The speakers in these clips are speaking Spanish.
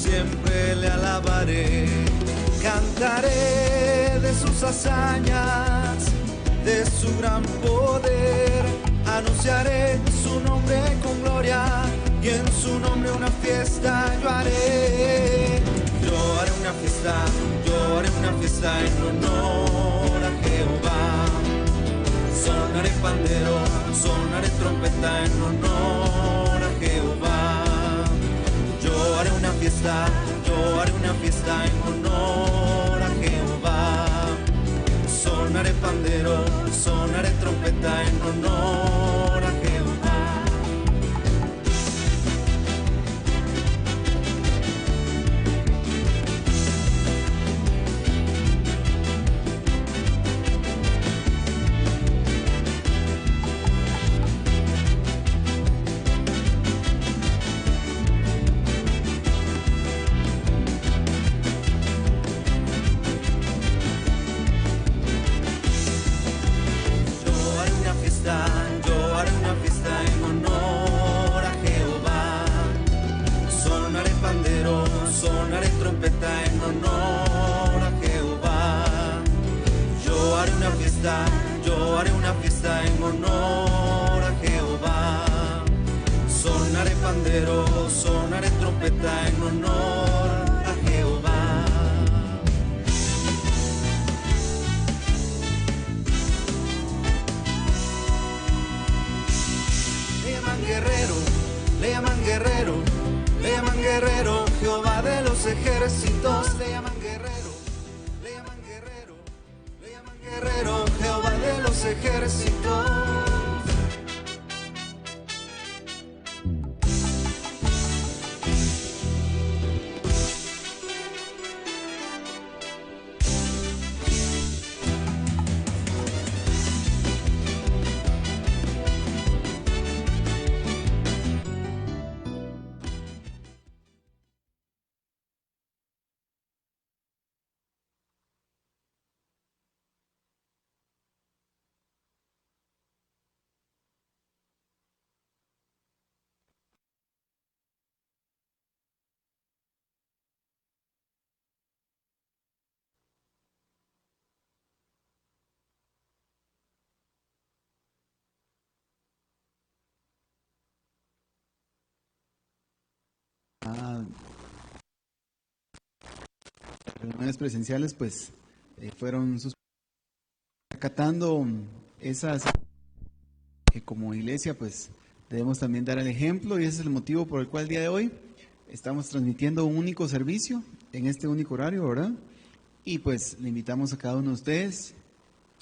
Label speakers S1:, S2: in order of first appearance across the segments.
S1: siempre le alabaré. Cantaré de sus hazañas, de su gran poder. Anunciaré su nombre con gloria y en su nombre una fiesta yo haré. Yo haré una fiesta, yo haré una fiesta en honor a Jehová. Sonaré pandero, sonaré trompeta en honor a Jehová. Yo haré una fiesta, yo haré una fiesta en honor a Jehová. Sonaré pandero, sonaré trompeta en honor a Jehová. Yo haré una fiesta en honor a Jehová. Sonaré pandero, sonaré trompeta en honor a Jehová. Le llaman guerrero, le llaman guerrero, le llaman guerrero, Jehová de los ejércitos, le llaman guerrero, le llaman guerrero, le llaman guerrero, Jehová de los ejércitos.
S2: Reuniones presenciales pues fueron acatando esas que como iglesia pues debemos también dar el ejemplo, y ese es el motivo por el cual el día de hoy estamos transmitiendo un único servicio en este único horario, ¿verdad? Y pues le invitamos a cada uno de ustedes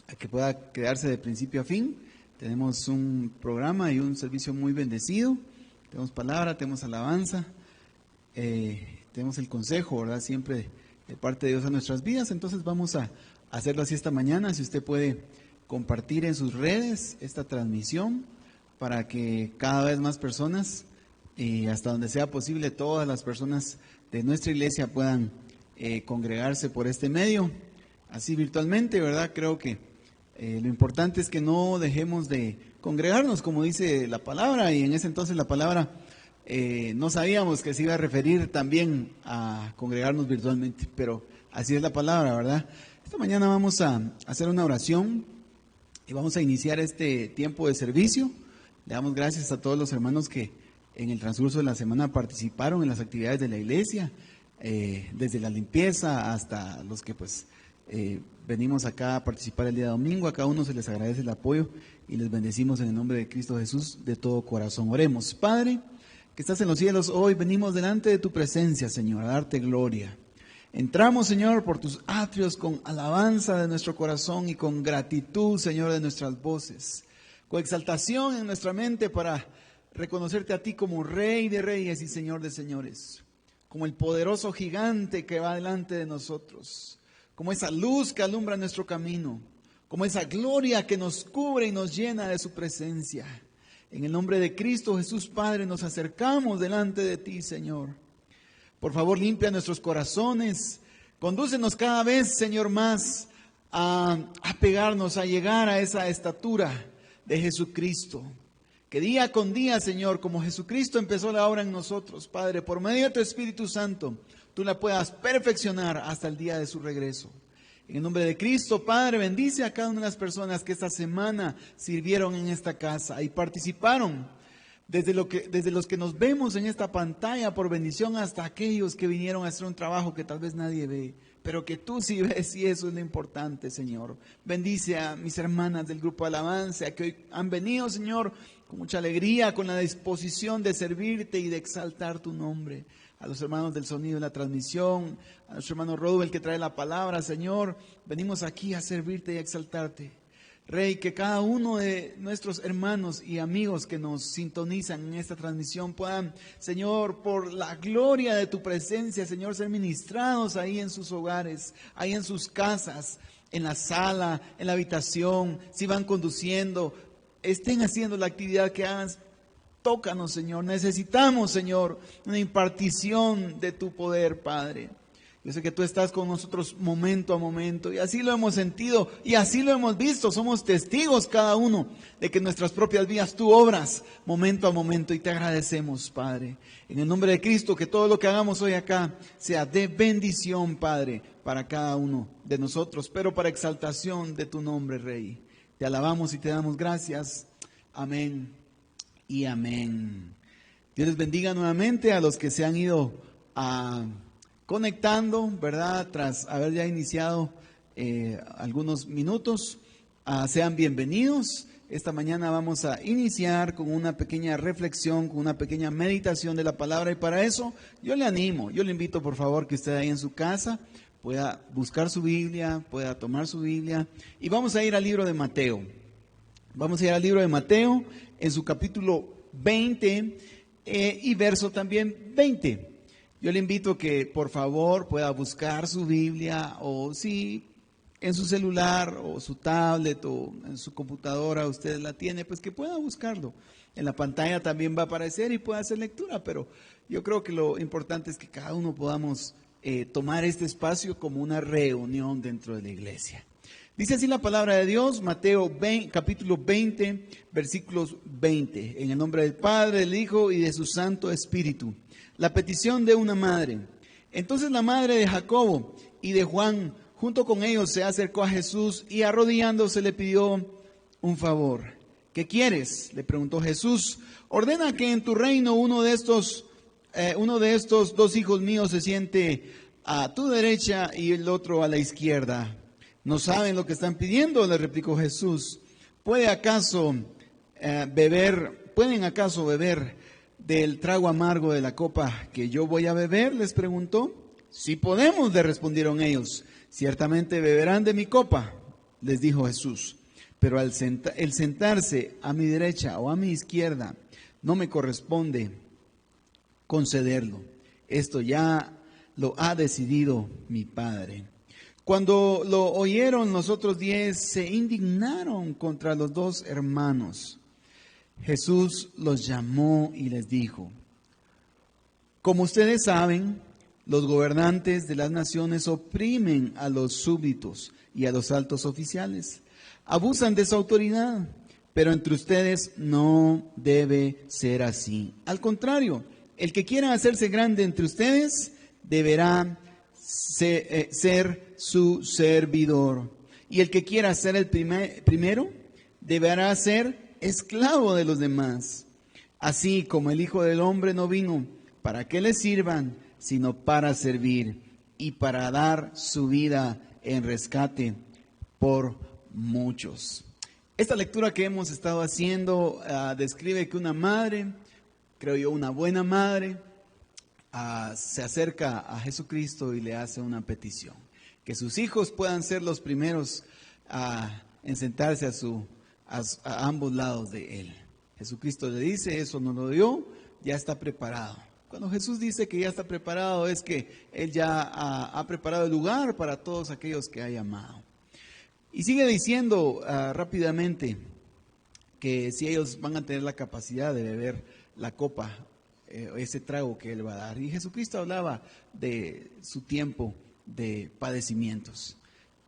S2: a que pueda quedarse de principio a fin. Tenemos un programa y un servicio muy bendecido, tenemos palabra, tenemos alabanza, tenemos el consejo, ¿verdad? Siempre de parte de Dios a nuestras vidas. Entonces vamos a hacerlo así esta mañana. Si usted puede compartir en sus redes esta transmisión para que cada vez más personas, hasta donde sea posible, todas las personas de nuestra iglesia puedan congregarse por este medio, así virtualmente, ¿verdad? Creo que lo importante es que no dejemos de congregarnos, como dice la palabra, y en ese entonces la palabra no sabíamos que se iba a referir también a congregarnos virtualmente, pero así es la palabra, ¿verdad? Esta mañana vamos a hacer una oración y vamos a iniciar este tiempo de servicio. Le damos gracias a todos los hermanos que en el transcurso de la semana participaron en las actividades de la iglesia, desde la limpieza hasta los que pues venimos acá a participar el día domingo. A cada uno se les agradece el apoyo y les bendecimos en el nombre de Cristo Jesús de todo corazón. Oremos. Padre, que estás en los cielos, hoy venimos delante de tu presencia, Señor, a darte gloria. Entramos, Señor, por tus atrios con alabanza de nuestro corazón y con gratitud, Señor, de nuestras voces, con exaltación en nuestra mente para reconocerte a ti como Rey de Reyes y Señor de Señores, como el poderoso gigante que va delante de nosotros, como esa luz que alumbra nuestro camino, como esa gloria que nos cubre y nos llena de su presencia. En el nombre de Cristo Jesús, Padre, nos acercamos delante de ti, Señor. Por favor, limpia nuestros corazones. Condúcenos cada vez, Señor, más a pegarnos, a llegar a esa estatura de Jesucristo. Que día con día, Señor, como Jesucristo empezó la obra en nosotros, Padre, por medio de tu Espíritu Santo, tú la puedas perfeccionar hasta el día de su regreso. En el nombre de Cristo, Padre, bendice a cada una de las personas que esta semana sirvieron en esta casa y participaron. Desde los que nos vemos en esta pantalla por bendición hasta aquellos que vinieron a hacer un trabajo que tal vez nadie ve, pero que tú sí ves, y eso es lo importante, Señor. Bendice a mis hermanas del grupo Alabanza que hoy han venido, Señor, con mucha alegría, con la disposición de servirte y de exaltar tu nombre. A los hermanos del sonido de la transmisión, a nuestro hermano Rodwell que trae la palabra, Señor, venimos aquí a servirte y a exaltarte. Rey, que cada uno de nuestros hermanos y amigos que nos sintonizan en esta transmisión puedan, Señor, por la gloria de tu presencia, Señor, ser ministrados ahí en sus hogares, ahí en sus casas, en la sala, en la habitación, si van conduciendo, estén haciendo la actividad que hagan. Tócanos, Señor. Necesitamos, Señor, una impartición de tu poder, Padre. Yo sé que tú estás con nosotros momento a momento y así lo hemos sentido y así lo hemos visto. Somos testigos cada uno de que en nuestras propias vidas tú obras momento a momento y te agradecemos, Padre. En el nombre de Cristo, que todo lo que hagamos hoy acá sea de bendición, Padre, para cada uno de nosotros, pero para exaltación de tu nombre, Rey. Te alabamos y te damos gracias. Amén y amén. Dios les bendiga nuevamente a los que se han ido conectando, ¿verdad? Tras haber ya iniciado algunos minutos, sean bienvenidos. Esta mañana vamos a iniciar con una pequeña reflexión, con una pequeña meditación de la palabra, y para eso yo le animo, yo le invito por favor que usted ahí en su casa pueda buscar su Biblia, pueda tomar su Biblia, y vamos a ir al libro de Mateo. Vamos a ir al libro de Mateo en su capítulo 20 y verso también 20. Yo le invito que por favor pueda buscar su Biblia, o si en su celular o su tablet o en su computadora usted la tiene, pues que pueda buscarlo. En la pantalla también va a aparecer y pueda hacer lectura, pero yo creo que lo importante es que cada uno podamos tomar este espacio como una reunión dentro de la iglesia. Dice así la palabra de Dios, Mateo 20, capítulo 20, versículos 20. En el nombre del Padre, del Hijo y de su Santo Espíritu. La petición de una madre. Entonces la madre de Jacobo y de Juan, junto con ellos, se acercó a Jesús y arrodillándose le pidió un favor. ¿Qué quieres?, le preguntó Jesús. Ordena que en tu reino uno de estos dos hijos míos se siente a tu derecha y el otro a la izquierda. ¿No saben lo que están pidiendo?, le replicó Jesús. ¿Pueden acaso beber del trago amargo de la copa que yo voy a beber?, les preguntó. Sí podemos, le respondieron ellos. Ciertamente beberán de mi copa, les dijo Jesús. Pero el sentarse a mi derecha o a mi izquierda no me corresponde concederlo. Esto ya lo ha decidido mi Padre. Cuando lo oyeron los otros 10, se indignaron contra los dos hermanos. Jesús los llamó y les dijo: como ustedes saben, los gobernantes de las naciones oprimen a los súbditos y a los altos oficiales. Abusan de su autoridad, pero entre ustedes no debe ser así. Al contrario, el que quiera hacerse grande entre ustedes deberá ser su servidor. Y el que quiera ser el primero deberá ser esclavo de los demás. Así como el Hijo del Hombre no vino para que le sirvan, sino para servir y para dar su vida en rescate por muchos. Esta lectura que hemos estado haciendo describe que una madre, creo yo una buena madre, se acerca a Jesucristo y le hace una petición: que sus hijos puedan ser los primeros en sentarse a ambos lados de él. Jesucristo le dice: eso no lo dio, ya está preparado. Cuando Jesús dice que ya está preparado, es que Él ya ha preparado el lugar para todos aquellos que ha llamado. Y sigue diciendo rápidamente que si ellos van a tener la capacidad de beber la copa, ese trago que Él va a dar. Y Jesucristo hablaba de su tiempo de padecimientos.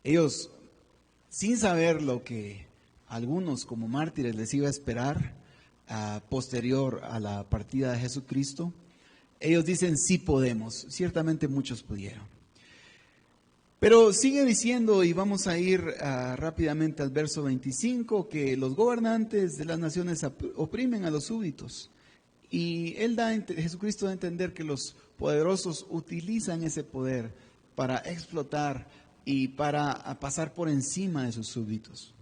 S2: Ellos, sin saber lo que algunos como mártires les iba a esperar, posterior a la partida de Jesucristo, ellos dicen sí podemos. Ciertamente muchos pudieron. Pero sigue diciendo, y vamos a ir rápidamente al verso 25, que los gobernantes de las naciones oprimen a los súbditos. Y Jesucristo da a entender que los poderosos utilizan ese poder para explotar y para pasar por encima de sus súbditos.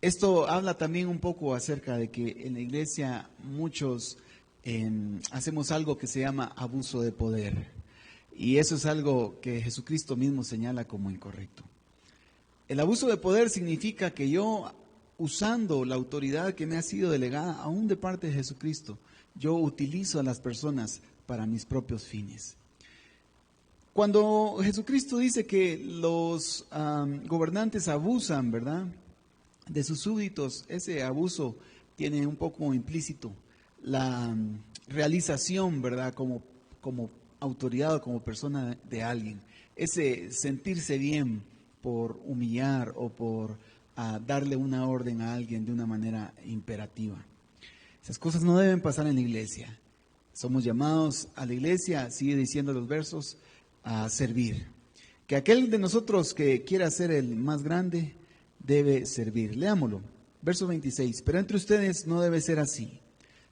S2: Esto habla también un poco acerca de que en la iglesia muchos hacemos algo que se llama abuso de poder. Y eso es algo que Jesucristo mismo señala como incorrecto. El abuso de poder significa que yo, usando la autoridad que me ha sido delegada, aún de parte de Jesucristo, yo utilizo a las personas para mis propios fines. Cuando Jesucristo dice que los gobernantes abusan, ¿verdad?, de sus súbditos, ese abuso tiene un poco implícito la realización, ¿verdad?, como autoridad o como persona de alguien. Ese sentirse bien por humillar o por darle una orden a alguien de una manera imperativa. Esas cosas no deben pasar en la iglesia. Somos llamados a la iglesia, sigue diciendo los versos, a servir. Que aquel de nosotros que quiera ser el más grande debe servir. Leámoslo. Verso 26. Pero entre ustedes no debe ser así.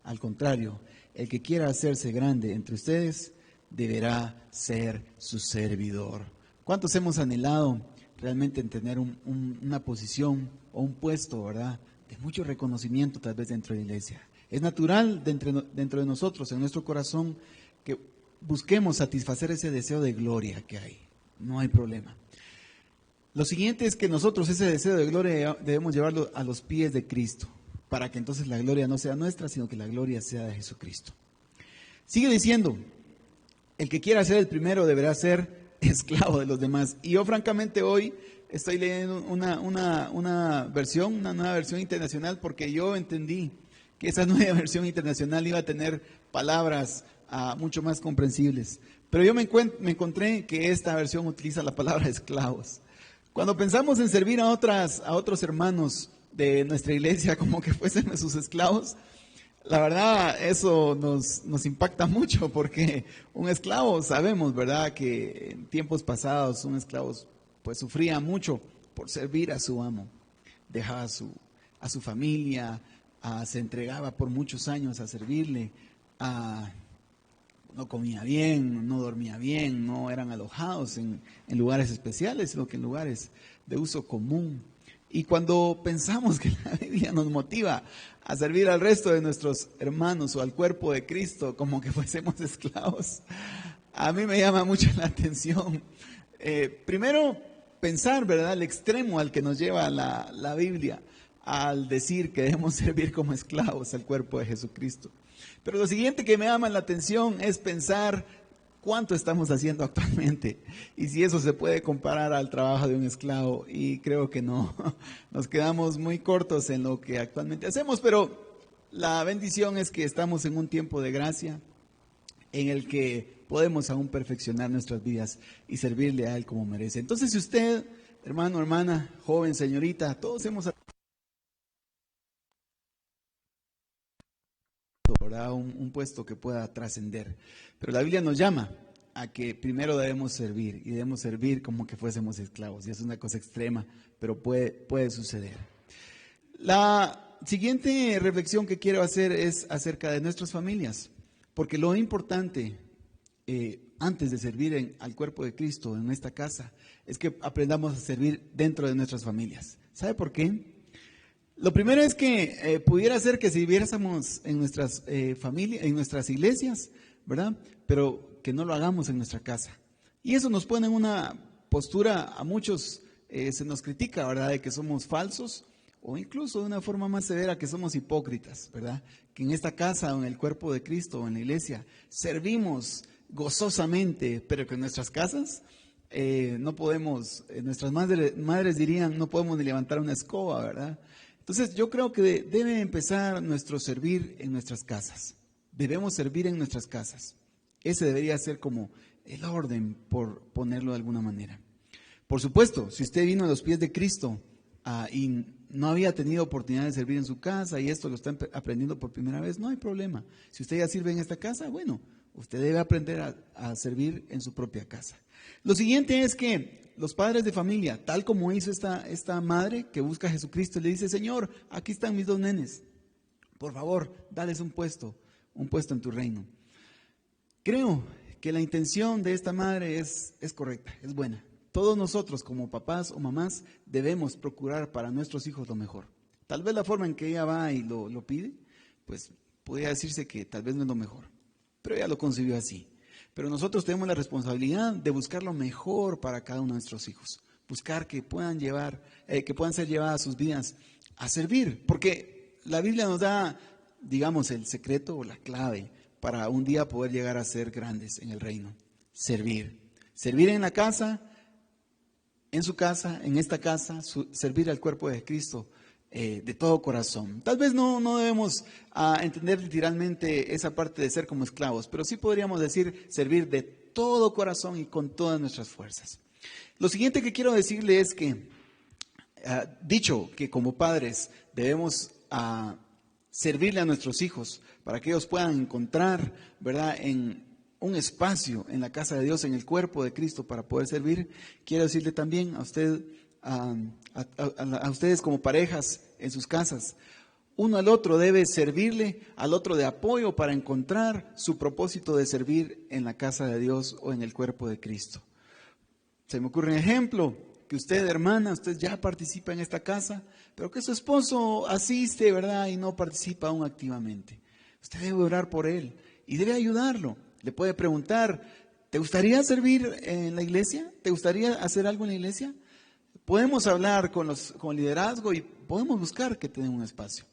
S2: Al contrario, el que quiera hacerse grande entre ustedes deberá ser su servidor. ¿Cuántos hemos anhelado realmente en tener una posición o un puesto, ¿verdad?, de mucho reconocimiento tal vez dentro de la iglesia? Es natural dentro de nosotros, en nuestro corazón, que busquemos satisfacer ese deseo de gloria que hay. No hay problema. Lo siguiente es que nosotros ese deseo de gloria debemos llevarlo a los pies de Cristo, para que entonces la gloria no sea nuestra, sino que la gloria sea de Jesucristo. Sigue diciendo, el que quiera ser el primero deberá ser esclavo de los demás. Y yo francamente hoy estoy leyendo una nueva versión internacional, porque yo entendí que esa nueva versión internacional iba a tener palabras mucho más comprensibles. Pero yo me encontré que esta versión utiliza la palabra esclavos. Cuando pensamos en servir a otros hermanos de nuestra iglesia como que fuesen sus esclavos, la verdad eso nos impacta mucho, porque un esclavo, sabemos, ¿verdad?, que en tiempos pasados un esclavo pues sufría mucho por servir a su amo. Dejaba a su familia, se entregaba por muchos años a servirle, no comía bien, no dormía bien, no eran alojados en lugares especiales, sino que en lugares de uso común. Y cuando pensamos que la Biblia nos motiva a servir al resto de nuestros hermanos o al cuerpo de Cristo como que fuésemos esclavos, a mí me llama mucho la atención. Primero, pensar, ¿verdad?, el extremo al que nos lleva la Biblia al decir que debemos servir como esclavos al cuerpo de Jesucristo. Pero lo siguiente que me llama la atención es pensar cuánto estamos haciendo actualmente y si eso se puede comparar al trabajo de un esclavo, y creo que no, nos quedamos muy cortos en lo que actualmente hacemos, pero la bendición es que estamos en un tiempo de gracia en el que podemos aún perfeccionar nuestras vidas y servirle a Él como merece. Entonces, si usted, hermano, hermana, joven, señorita, todos hemos un puesto que pueda trascender, pero la Biblia nos llama a que primero debemos servir, y debemos servir como que fuésemos esclavos, y es una cosa extrema, pero puede suceder. La siguiente reflexión que quiero hacer es acerca de nuestras familias, porque lo importante antes de servir al cuerpo de Cristo en esta casa es que aprendamos a servir dentro de nuestras familias. ¿Sabe por qué? Lo primero es que pudiera ser que sirviéramos en nuestras familias, en nuestras iglesias, ¿verdad?, pero que no lo hagamos en nuestra casa. Y eso nos pone en una postura, a muchos se nos critica, ¿verdad?, de que somos falsos, o incluso de una forma más severa que somos hipócritas, ¿verdad?, que en esta casa o en el cuerpo de Cristo o en la iglesia servimos gozosamente, pero que en nuestras casas no podemos, nuestras madres dirían, no podemos ni levantar una escoba, ¿verdad? Entonces yo creo que debe empezar nuestro servir en nuestras casas. Debemos servir en nuestras casas. Ese debería ser como el orden, por ponerlo de alguna manera. Por supuesto, si usted vino a los pies de Cristo, y no había tenido oportunidad de servir en su casa y esto lo está aprendiendo por primera vez, no hay problema. Si usted ya sirve en esta casa, bueno, usted debe aprender a servir en su propia casa. Lo siguiente es que los padres de familia, tal como hizo esta madre que busca a Jesucristo, le dice: Señor, aquí están mis 2 nenes, por favor, dales un puesto en tu reino. Creo que la intención de esta madre es correcta, es buena. Todos nosotros como papás o mamás debemos procurar para nuestros hijos lo mejor. Tal vez la forma en que ella va y lo pide, pues podría decirse que tal vez no es lo mejor, pero ella lo concibió así. Pero nosotros tenemos la responsabilidad de buscar lo mejor para cada uno de nuestros hijos. Buscar que puedan ser llevadas sus vidas a servir. Porque la Biblia nos da, digamos, el secreto o la clave para un día poder llegar a ser grandes en el reino. Servir. Servir en la casa, en su casa, en esta casa, servir al cuerpo de Cristo de todo corazón. Tal vez no debemos entender literalmente esa parte de ser como esclavos, pero sí podríamos decir servir de todo corazón y con todas nuestras fuerzas. Lo siguiente que quiero decirle es que, dicho que como padres debemos servirle a nuestros hijos para que ellos puedan encontrar, ¿verdad?, en un espacio en la casa de Dios, en el cuerpo de Cristo para poder servir, quiero decirle también a usted, a ustedes como parejas en sus casas, uno al otro debe servirle al otro de apoyo para encontrar su propósito de servir en la casa de Dios o en el cuerpo de Cristo. Se me ocurre un ejemplo, que usted, hermana, usted ya participa en esta casa, pero que su esposo asiste, ¿verdad?, y no participa aún activamente. Usted debe orar por él y debe ayudarlo. Le puede preguntar: ¿te gustaría servir en la iglesia? ¿Te gustaría hacer algo en la iglesia? Podemos hablar con el liderazgo y podemos buscar que tengan un espacio.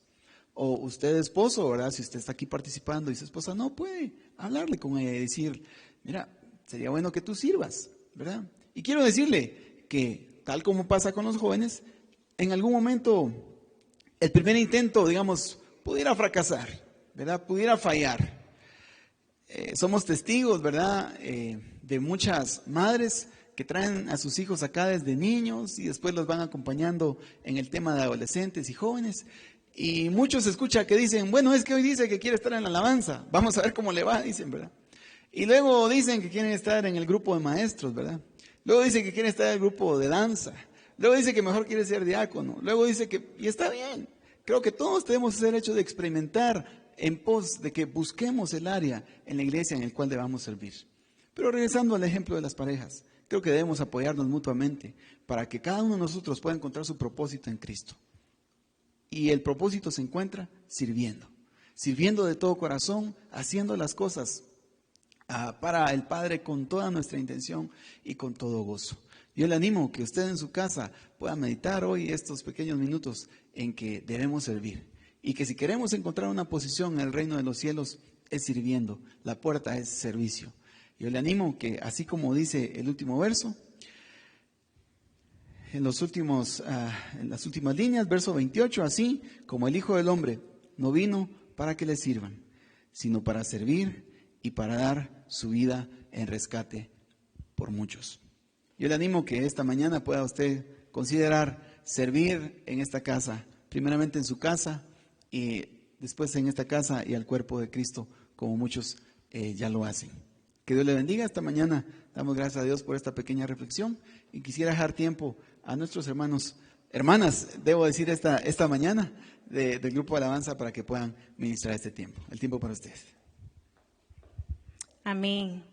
S2: O usted, esposo, ¿verdad?, si usted está aquí participando y su esposa no puede, hablarle con ella y decir: mira, sería bueno que tú sirvas, ¿verdad? Y quiero decirle que, tal como pasa con los jóvenes, en algún momento el primer intento, digamos, pudiera fracasar, ¿verdad?, pudiera fallar. Somos testigos, ¿verdad?, de muchas madres que traen a sus hijos acá desde niños y después los van acompañando en el tema de adolescentes y jóvenes. Y muchos escuchan que dicen: bueno, es que hoy dice que quiere estar en la alabanza, vamos a ver cómo le va, dicen, ¿verdad? Y luego dicen que quieren estar en el grupo de maestros, ¿verdad? Luego dicen que quieren estar en el grupo de danza. Luego dice que mejor quiere ser diácono. Luego dice que, y está bien, creo que todos tenemos ese derecho de experimentar en pos de que busquemos el área en la iglesia en el cual debamos servir. Pero regresando al ejemplo de las parejas, creo que debemos apoyarnos mutuamente para que cada uno de nosotros pueda encontrar su propósito en Cristo. Y el propósito se encuentra sirviendo de todo corazón, haciendo las cosas para el Padre con toda nuestra intención y con todo gozo. Yo le animo que usted en su casa pueda meditar hoy estos pequeños minutos en que debemos servir. Y que si queremos encontrar una posición en el reino de los cielos, es sirviendo. La puerta es servicio. Yo le animo que, así como dice el último verso, en las últimas líneas, verso 28, así como el Hijo del Hombre no vino para que le sirvan, sino para servir y para dar su vida en rescate por muchos. Yo le animo que esta mañana pueda usted considerar servir en esta casa, primeramente en su casa y después en esta casa y al cuerpo de Cristo, como muchos ya lo hacen. Que Dios le bendiga. Esta mañana damos gracias a Dios por esta pequeña reflexión y quisiera dejar tiempo a nuestros hermanas, debo decir esta mañana, del grupo de alabanza para que puedan ministrar este tiempo. El tiempo para ustedes.
S3: Amén.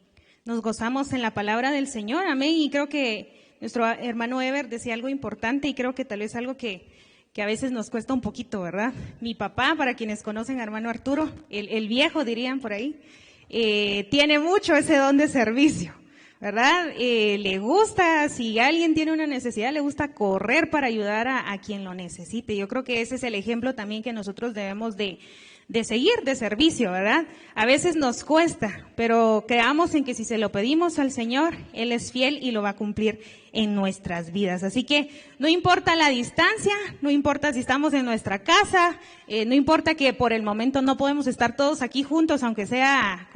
S3: Nos gozamos en la palabra del Señor. Amén. Y creo que nuestro hermano Ever decía algo importante y creo que tal vez algo que a veces nos cuesta un poquito, ¿verdad? Mi papá, para quienes conocen a hermano Arturo, el viejo dirían por ahí, tiene mucho ese don de servicio, ¿verdad? Le gusta, si alguien tiene una necesidad, le gusta correr para ayudar a quien lo necesite. Yo creo que ese es el ejemplo también que nosotros debemos de seguir de servicio, ¿verdad? A veces nos cuesta, pero creamos en que si se lo pedimos al Señor, Él es fiel y lo va a cumplir en nuestras vidas. Así que no importa la distancia, no importa si estamos en nuestra casa, no importa que por el momento no podemos estar todos aquí juntos, aunque sea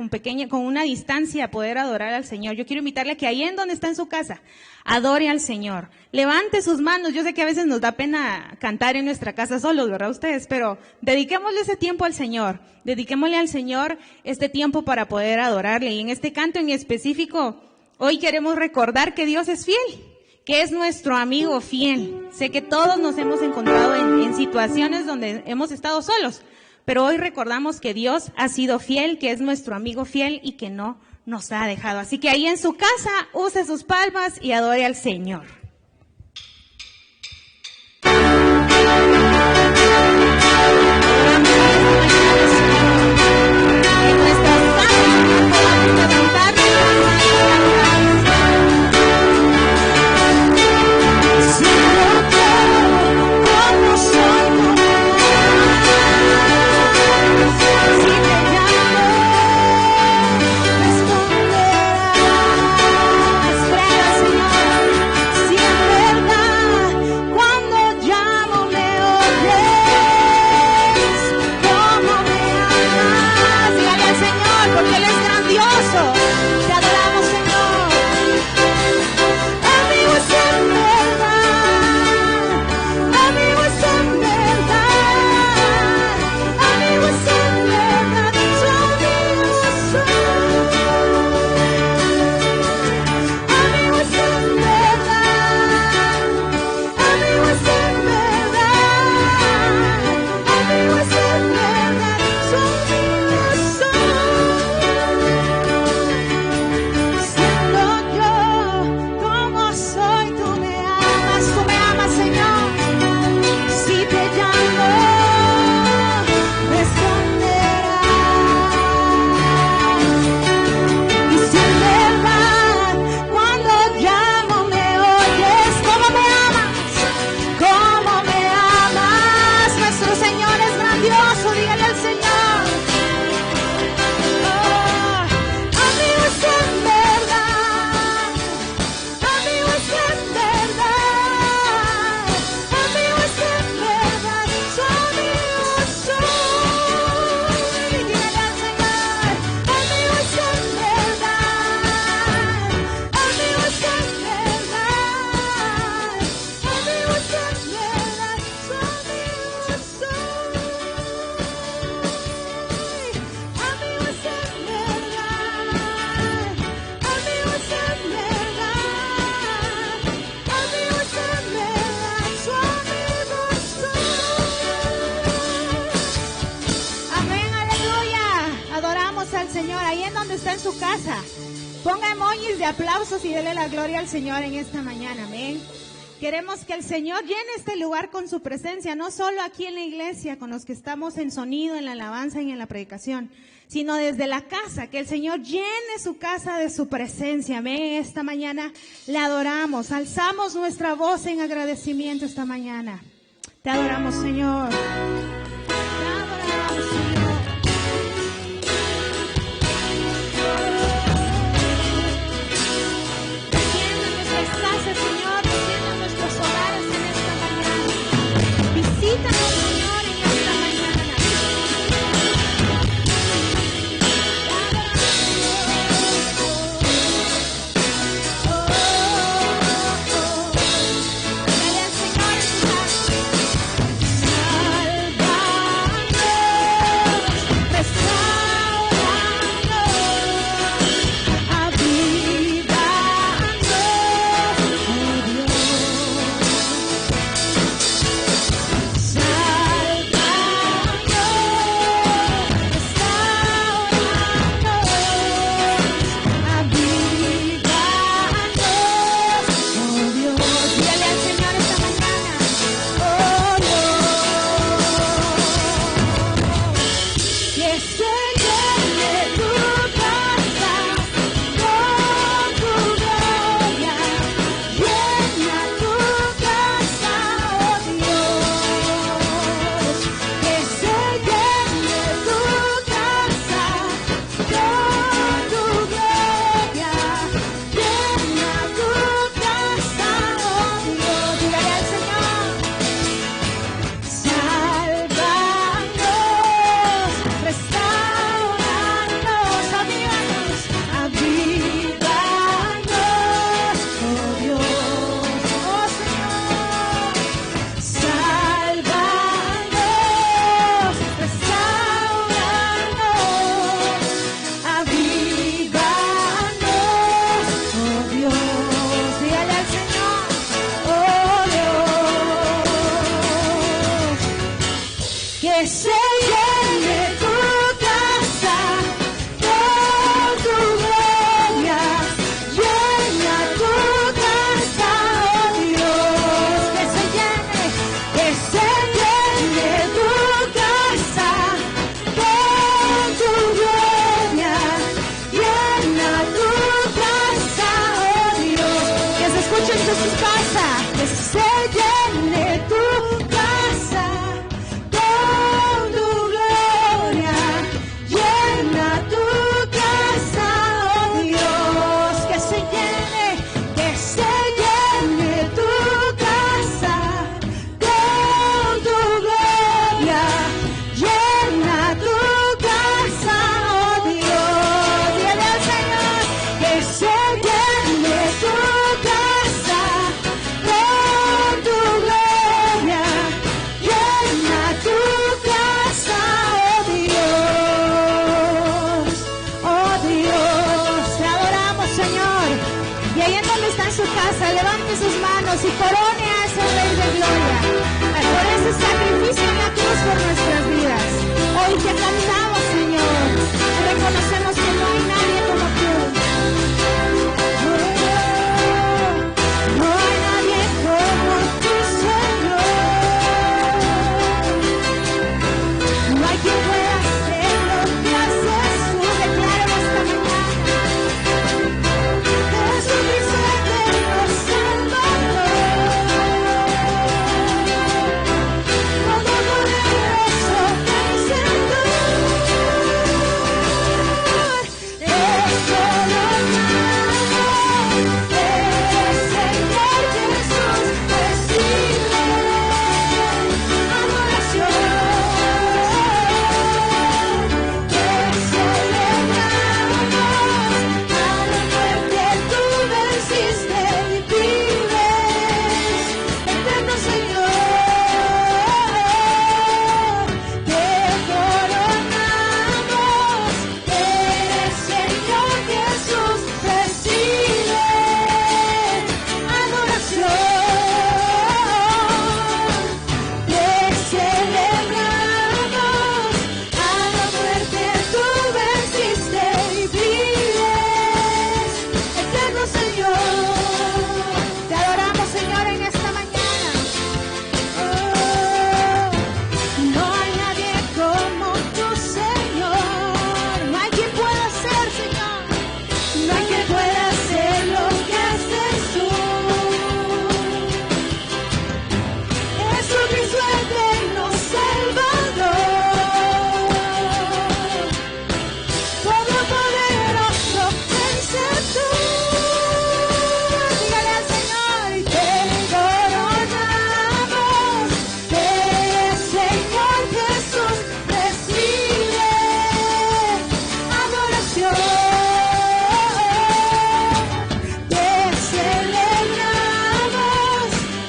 S3: con una distancia, poder adorar al Señor. Yo quiero invitarle a que ahí en donde está en su casa, adore al Señor. Levante sus manos. Yo sé que a veces nos da pena cantar en nuestra casa solos, ¿verdad ustedes? Pero dediquémosle ese tiempo al Señor. Dediquémosle al Señor este tiempo para poder adorarle. Y en este canto en específico, hoy queremos recordar que Dios es fiel, que es nuestro amigo fiel. Sé que todos nos hemos encontrado en situaciones donde hemos estado solos, pero hoy recordamos que Dios ha sido fiel, que es nuestro amigo fiel y que no nos ha dejado. Así que ahí en su casa, use sus palmas y adore al Señor. En nuestras casas podamos levantar aplausos y dele la gloria al Señor en esta mañana, amén. Queremos que el Señor llene este lugar con su presencia, no solo aquí en la iglesia, con los que estamos en sonido, en la alabanza y en la predicación, sino desde la casa, que el Señor llene su casa de su presencia, amén. Esta mañana le adoramos, alzamos nuestra voz en agradecimiento esta mañana. Te adoramos, Señor. Te adoramos, Señor. Señor, descienda a nuestros hogares en esta mañana. Visítanos, Señor, en esta mañana. Dale al Señor en tu casa. de su casa, que se llene tu casa con tu gloria. Llena tu casa, oh Dios, que se llene tu casa con tu gloria. Llena tu casa, oh Dios. Dile al Señor que se llene tu casa con tu gloria. Llena tu casa, oh Dios. Oh Dios, te adoramos, Señor. Y ahí en donde está en su casa, levante sus manos y corone a ese Rey de Gloria por ese sacrificio en la cruz por nuestras vidas. Hoy te cantamos, Señor, y reconocemos que no hay nadie como tú. No hay nadie como tú, Señor. No hay quien pueda hacer lo que haces tú. Declaro esta mañana. Jesucristo eterno Salvador. Todopoderoso vencedor. Es coronado. Es Señor Jesús. Recibe adoración. Te celebramos. A la muerte tú venciste y vives, eterno Señor. Te coronamos. Eres Señor Jesús. Recibe adoración. Te celebramos. A la muerte tú venciste y vives, eterno Señor. Te adoramos, Señor, en esta mañana. No hay nadie como tú, Señor. No hay quien pueda hacer, Señor. No hay quien pueda hacer lo que haces tú. Jesucristo eterno Salvador. Todopoderoso vencedor. Dígale al Señor y te coronamos. Eres Señor Jesús. Recibe adoración. Te celebramos.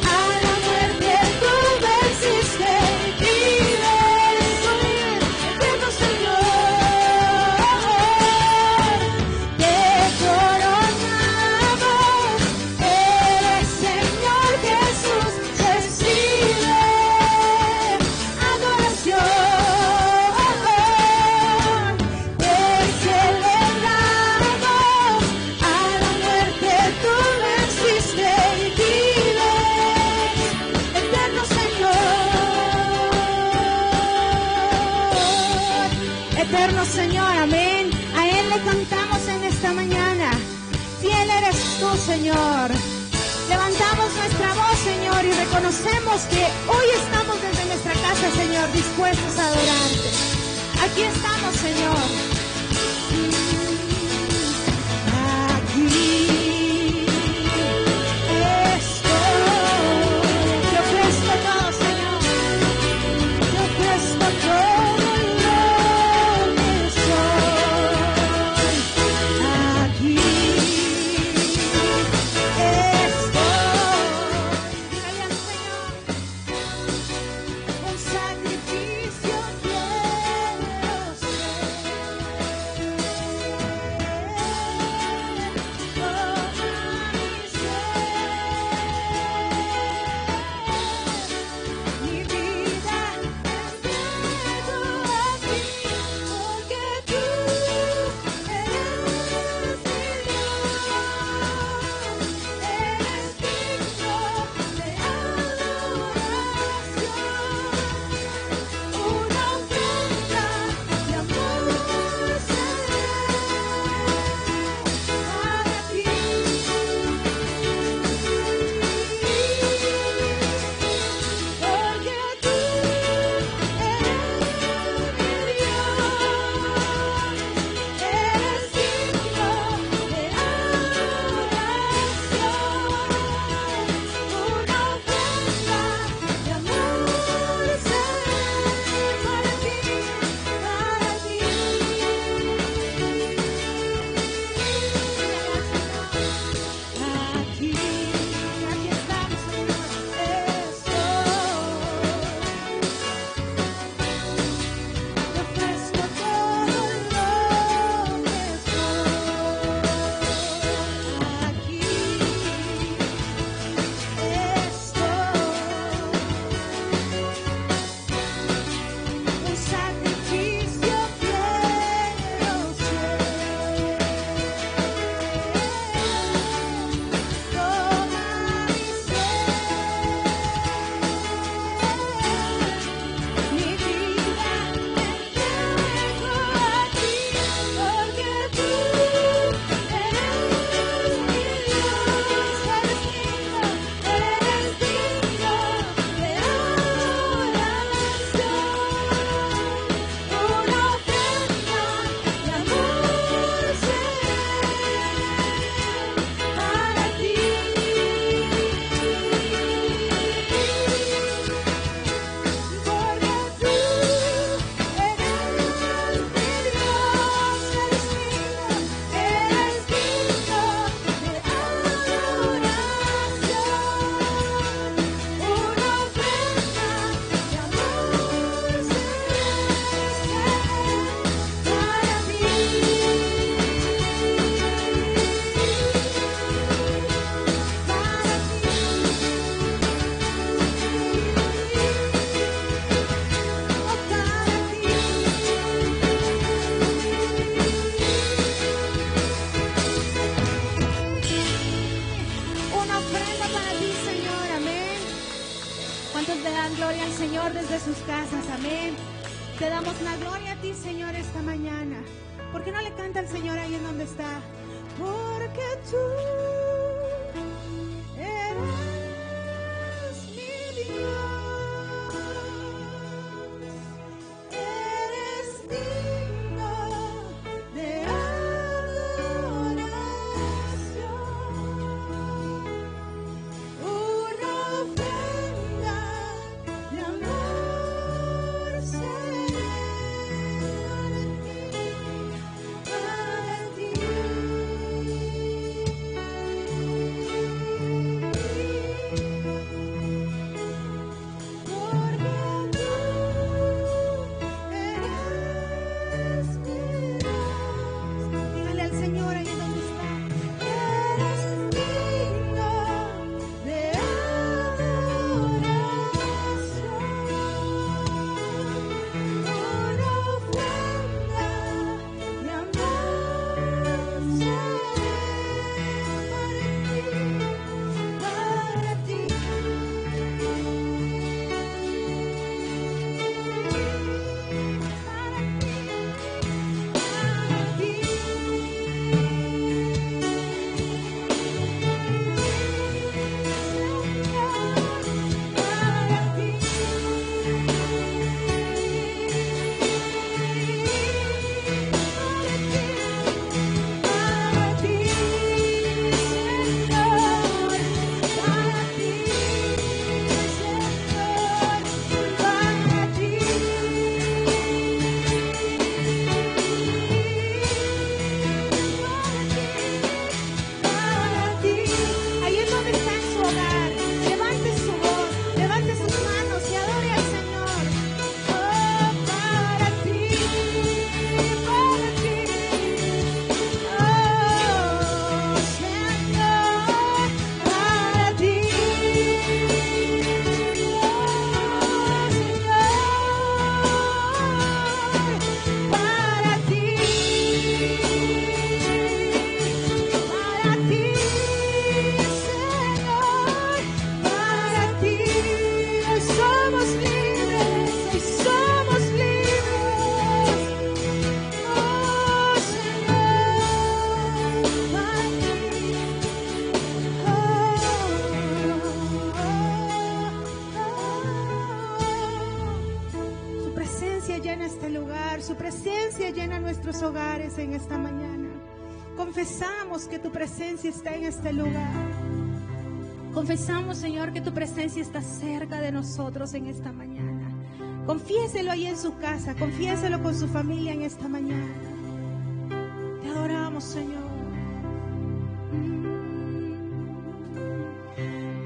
S3: A la muerte tú venciste y vives, eterno Señor. Te coronamos. Eres Señor Jesús. Recibe adoración. Te celebramos. A la muerte tú venciste y vives, eterno Señor. Eterno Señor, amén. A Él le cantamos en esta mañana. Fiel eres tú, Señor. Levantamos nuestra voz, Señor, y reconocemos que hoy estamos desde nuestra casa, Señor, dispuestos a adorarte. Aquí estamos, Señor. Aquí estoy. Yo presto todo, Señor. Yo presto todo lo que soy. Aquí estoy. Dígale al Señor. Un sacrificio quiero ser. ofrenda para ti, Señor, amén. ¿Cuántos le dan gloria al Señor desde sus casas? Amén. Te damos la gloria a ti, Señor, esta mañana. ¿Por qué no le canta al Señor ahí en donde está? Porque tú eres mi Dios, eres digno de adoración. Una ofrenda de amor seré para ti, porque tú eres mi Dios. Dígale al Señor ahí donde está. Eres digno de adoración. Una ofrenda de amor seré para ti, ahí es donde está en su hogar. Levante su voz, levante sus manos y adore al Señor. Oh, para ti, para ti. Oh, Señor, para ti. Oh, Señor, para ti. Para ti, Señor, para ti, hoy somos libres, hoy somos libres. Oh, Señor, para ti. Su presencia llena este lugar, su presencia llena nuestros hogares en esta mañana. Confesamos que tu presencia está en este lugar. Confesamos, Señor, que tu presencia está cerca de nosotros en esta mañana. Confiéselo ahí en su casa, confiéselo con su familia en esta mañana. Te adoramos, Señor.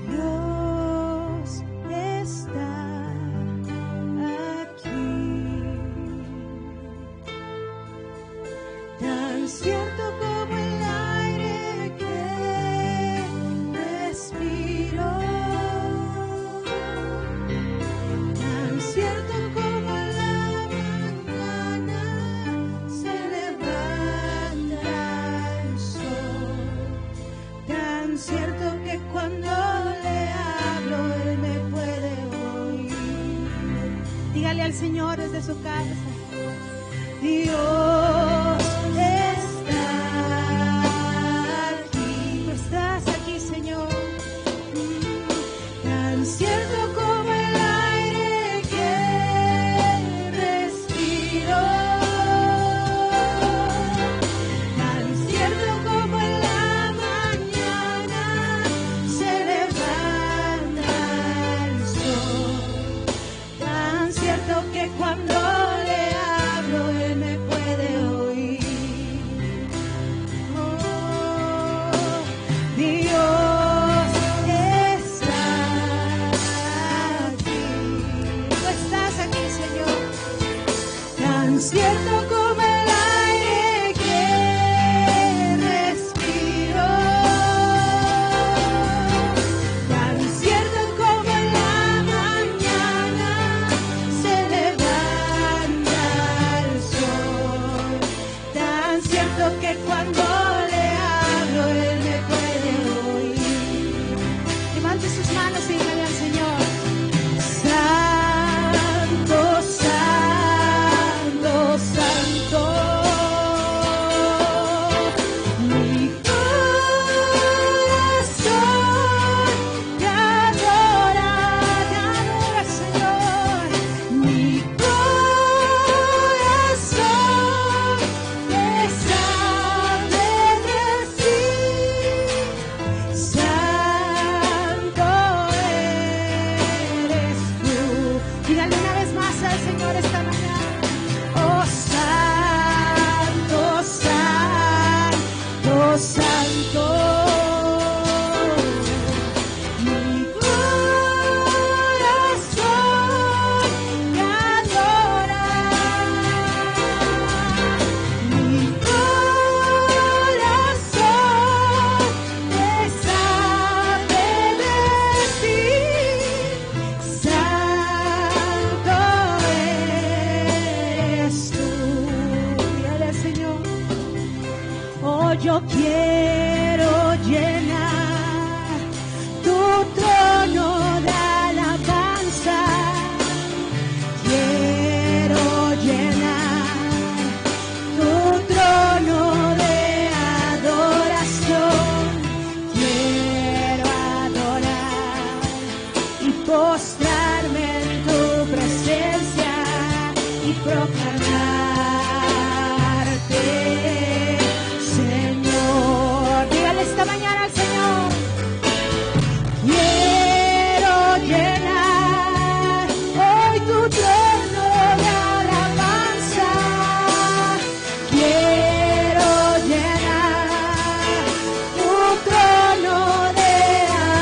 S3: Dios está aquí, tan cierto como el aire que respiro, tan cierto como la mañana se levanta el sol, tan cierto que cuando le hablo Él me puede oír. Dígale al Señor desde su casa. Dios está aquí. Tú estás aquí, Señor. Tan cierto como el aire que respiro, tan cierto como en la mañana se levanta el sol, tan cierto que cuando le hablo Él me puede oír. Oh, Dios está aquí. Tú estás aquí, Señor. Tan cierto como el aire que respiro, tan cierto como en la mañana se levanta el sol, tan cierto que cuando le hablo Él me puede oír. postrarme en tu presencia y proclamarte, Señor. Dígale esta mañana al Señor: quiero llenar hoy tu trono de alabanza, quiero llenar tu trono de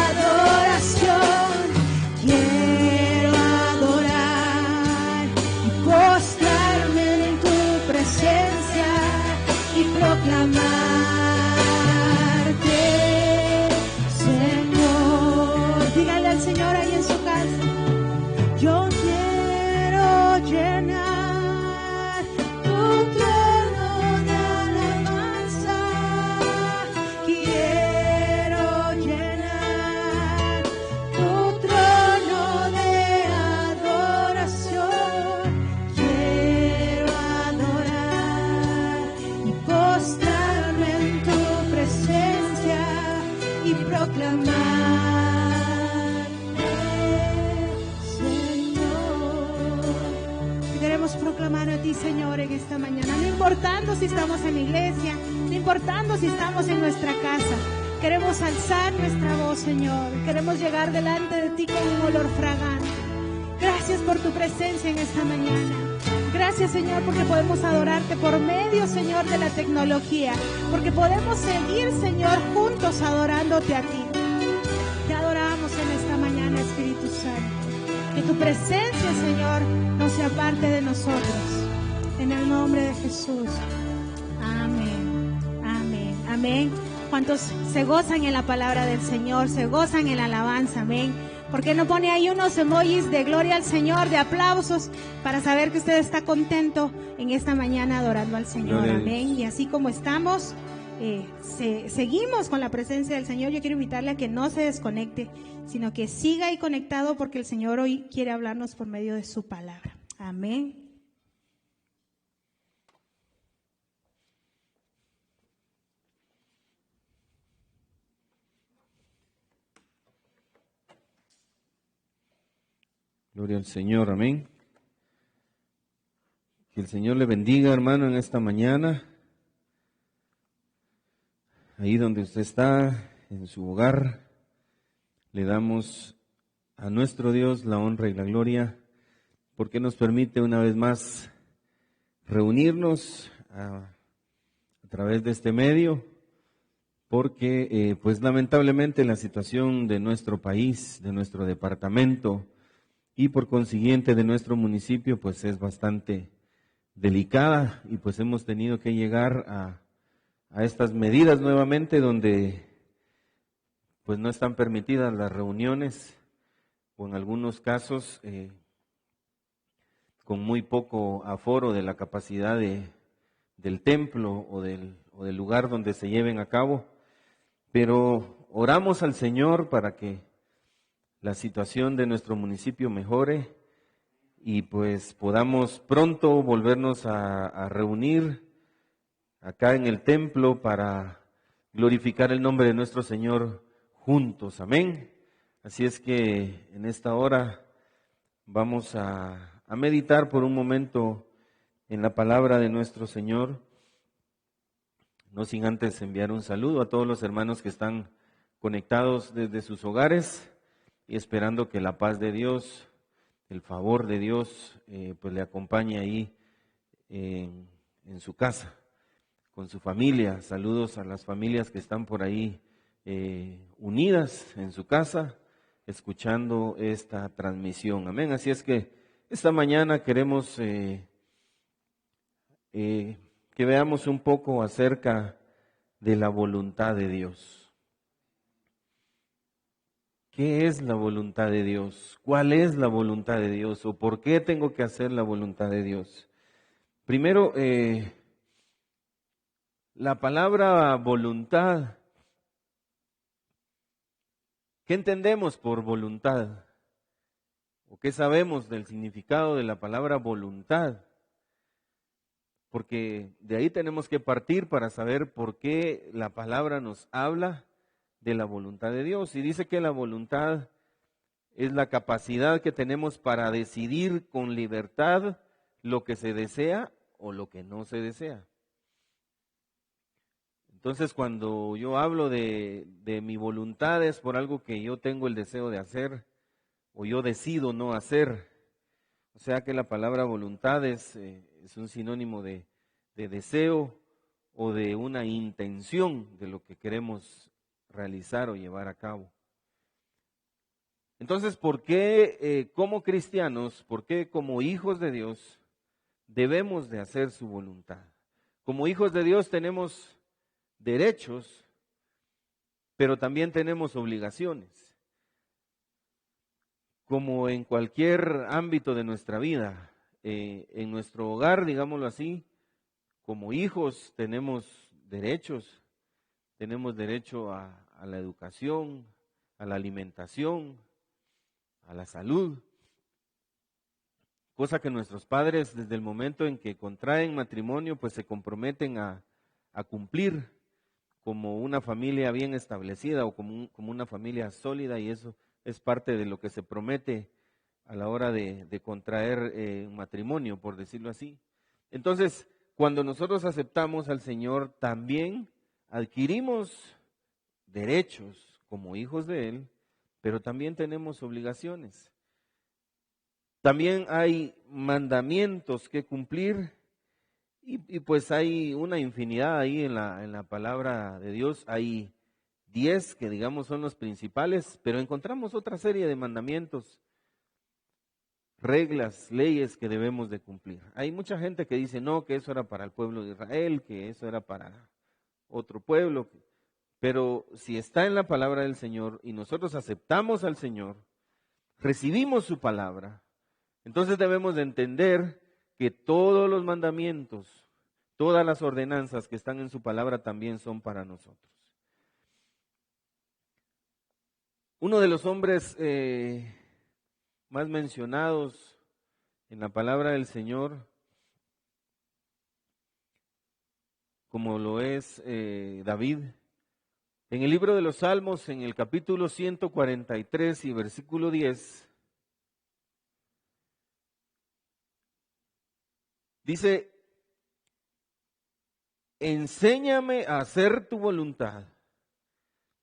S3: adoración, quiero adorar y postrarme en tu presencia y proclamarte, Señor. Dígale al Señor ahí en su casa: yo quiero llenar tu trono de alabanza, quiero llenar tu trono de adoración, quiero adorar y postrarme en tu presencia y proclamarte, Señor. Te queremos proclamar a ti, Señor, en esta mañana, no importando si estamos en la iglesia, no importando si estamos en nuestra casa. Queremos alzar nuestra voz, Señor. Queremos llegar delante de ti con un olor fragante. Gracias por tu presencia en esta mañana. Gracias, Señor, porque podemos adorarte por medio, Señor, de la tecnología, porque podemos seguir, Señor, juntos adorándote a ti. Te adoramos en esta mañana, Espíritu Santo. Que tu presencia, Señor, no se aparte de nosotros. En el nombre de Jesús. Amén, amén, amén. ¿Cuántos se gozan en la palabra del Señor? Se gozan en la alabanza, amén. ¿Por qué no pone ahí unos emojis de gloria al Señor, de aplausos, para saber que usted está contento en esta mañana adorando al Señor? Amén. Y así como estamos, seguimos con la presencia del Señor. Yo quiero invitarle a que no se desconecte, sino que siga ahí conectado, porque el Señor hoy quiere hablarnos por medio de su palabra. Amén.
S4: Gloria al Señor, amén. Que el Señor le bendiga, hermano, en esta mañana. Ahí donde usted está, en su hogar, le damos a nuestro Dios la honra y la gloria, porque nos permite una vez más reunirnos a través de este medio, porque pues lamentablemente la situación de nuestro país, de nuestro departamento, y por consiguiente de nuestro municipio, pues es bastante delicada, y pues hemos tenido que llegar a estas medidas nuevamente, donde pues no están permitidas las reuniones, o en algunos casos con muy poco aforo de la capacidad del templo o del lugar donde se lleven a cabo. Pero oramos al Señor para que la situación de nuestro municipio mejore y pues podamos pronto volvernos a reunir acá en el templo para glorificar el nombre de nuestro Señor juntos. Amén. Así es que en esta hora vamos a meditar por un momento en la palabra de nuestro Señor, no sin antes enviar un saludo a todos los hermanos que están conectados desde sus hogares, y esperando que la paz de Dios, el favor de Dios, pues le acompañe ahí en su casa, con su familia. Saludos a las familias que están por ahí unidas en su casa, escuchando esta transmisión. Amén. Así es que esta mañana queremos que veamos un poco acerca de la voluntad de Dios. ¿Qué es la voluntad de Dios? ¿Cuál es la voluntad de Dios? ¿O por qué tengo que hacer la voluntad de Dios? Primero, la palabra voluntad. ¿Qué entendemos por voluntad? ¿O qué sabemos del significado de la palabra voluntad? Porque de ahí tenemos que partir para saber por qué la palabra nos habla de la voluntad de Dios. Y dice que la voluntad es la capacidad que tenemos para decidir con libertad lo que se desea o lo que no se desea. Entonces, cuando yo hablo de mi voluntad es por algo que yo tengo el deseo de hacer o yo decido no hacer. O sea que la palabra voluntad es un sinónimo de deseo o de una intención de lo que queremos realizar o llevar a cabo. Entonces, ¿por qué como cristianos, por qué como hijos de Dios debemos de hacer su voluntad? Como hijos de Dios tenemos derechos, pero también tenemos obligaciones. Como en cualquier ámbito de nuestra vida, en nuestro hogar, digámoslo así, como hijos tenemos derechos. Tenemos derecho a la educación, a la alimentación, a la salud, cosa que nuestros padres desde el momento en que contraen matrimonio pues se comprometen a cumplir como una familia bien establecida o como una familia sólida, y eso es parte de lo que se promete a la hora de contraer un matrimonio, por decirlo así. Entonces, cuando nosotros aceptamos al Señor, también adquirimos derechos como hijos de Él, pero también tenemos obligaciones. También hay mandamientos que cumplir y pues hay una infinidad ahí en la palabra de Dios. Hay 10 que digamos son los principales, pero encontramos otra serie de mandamientos, reglas, leyes que debemos de cumplir. Hay mucha gente que dice no, que eso era para el pueblo de Israel, que eso era para otro pueblo. Pero si está en la palabra del Señor y nosotros aceptamos al Señor, recibimos su palabra, entonces debemos de entender que todos los mandamientos, todas las ordenanzas que están en su palabra también son para nosotros. Uno de los hombres más mencionados en la palabra del Señor, como lo es David, en el libro de los Salmos, en el capítulo 143 y versículo 10, dice: enséñame a hacer tu voluntad,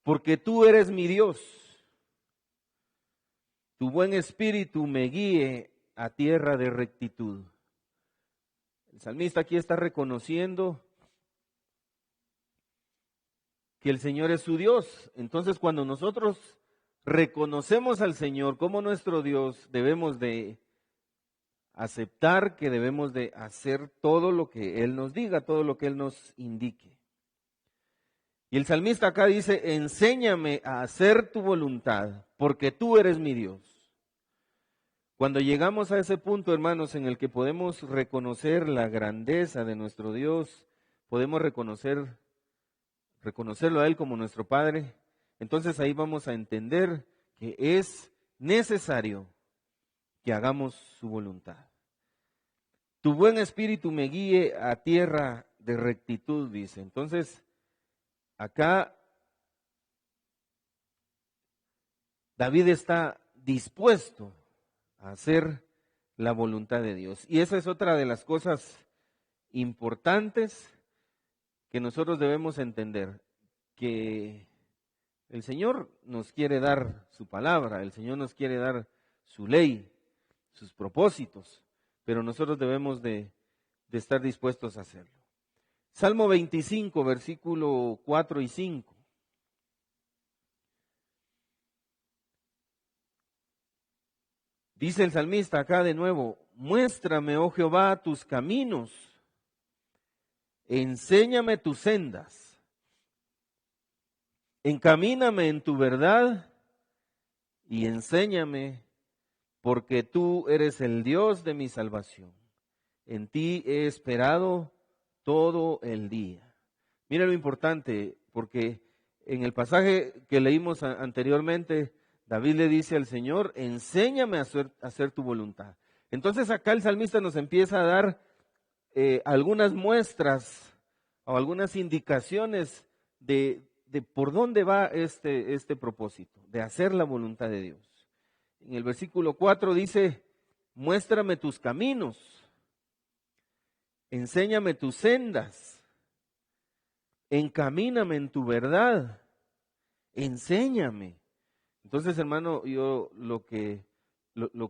S4: porque tú eres mi Dios. Tu buen espíritu me guíe a tierra de rectitud. El salmista aquí está reconociendo que el Señor es su Dios. Entonces, cuando nosotros reconocemos al Señor como nuestro Dios, debemos de aceptar que debemos de hacer todo lo que Él nos diga, todo lo que Él nos indique. Y el salmista acá dice: enséñame a hacer tu voluntad, porque tú eres mi Dios. Cuando llegamos a ese punto, hermanos, en el que podemos reconocer la grandeza de nuestro Dios, podemos reconocerlo a Él como nuestro Padre, entonces ahí vamos a entender que es necesario que hagamos su voluntad. Tu buen espíritu me guíe a tierra de rectitud, dice. Entonces, acá David está dispuesto a hacer la voluntad de Dios. Y esa es otra de las cosas importantes que nosotros debemos entender, que el Señor nos quiere dar su palabra, el Señor nos quiere dar su ley, sus propósitos, pero nosotros debemos de estar dispuestos a hacerlo. Salmo 25, versículo 4 y 5. Dice el salmista acá de nuevo: muéstrame, oh Jehová, tus caminos, enséñame tus sendas, encamíname en tu verdad y enséñame, porque tú eres el Dios de mi salvación. En ti he esperado todo el día. Mira lo importante, porque en el pasaje que leímos anteriormente, David le dice al Señor: enséñame a hacer tu voluntad. Entonces acá el salmista nos empieza a dar algunas muestras o algunas indicaciones de por dónde va este propósito, de hacer la voluntad de Dios. en el versículo 4 dice, muéstrame tus caminos, enséñame tus sendas, encamíname en tu verdad, enséñame. Entonces, hermano, yo lo que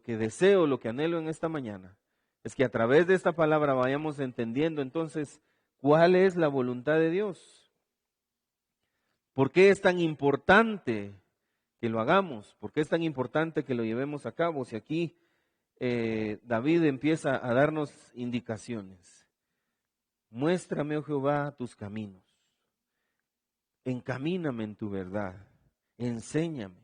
S4: deseo, lo que anhelo en esta mañana, es que a través de esta palabra vayamos entendiendo entonces cuál es la voluntad de Dios. ¿Por qué es tan importante que lo hagamos? ¿Por qué es tan importante que lo llevemos a cabo? Si aquí David empieza a darnos indicaciones. Muéstrame, oh Jehová, tus caminos. Encamíname en tu verdad. Enséñame.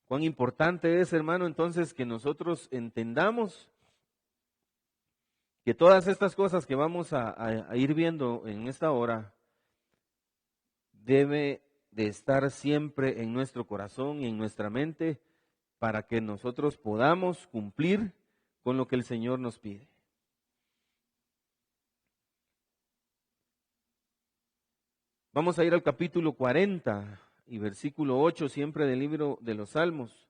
S4: Cuán importante es, hermano, entonces que nosotros entendamos que todas estas cosas que vamos a ir viendo en esta hora debe de estar siempre en nuestro corazón y en nuestra mente para que nosotros podamos cumplir con lo que el Señor nos pide. Vamos a ir al capítulo 40 y versículo 8, siempre del libro de los Salmos.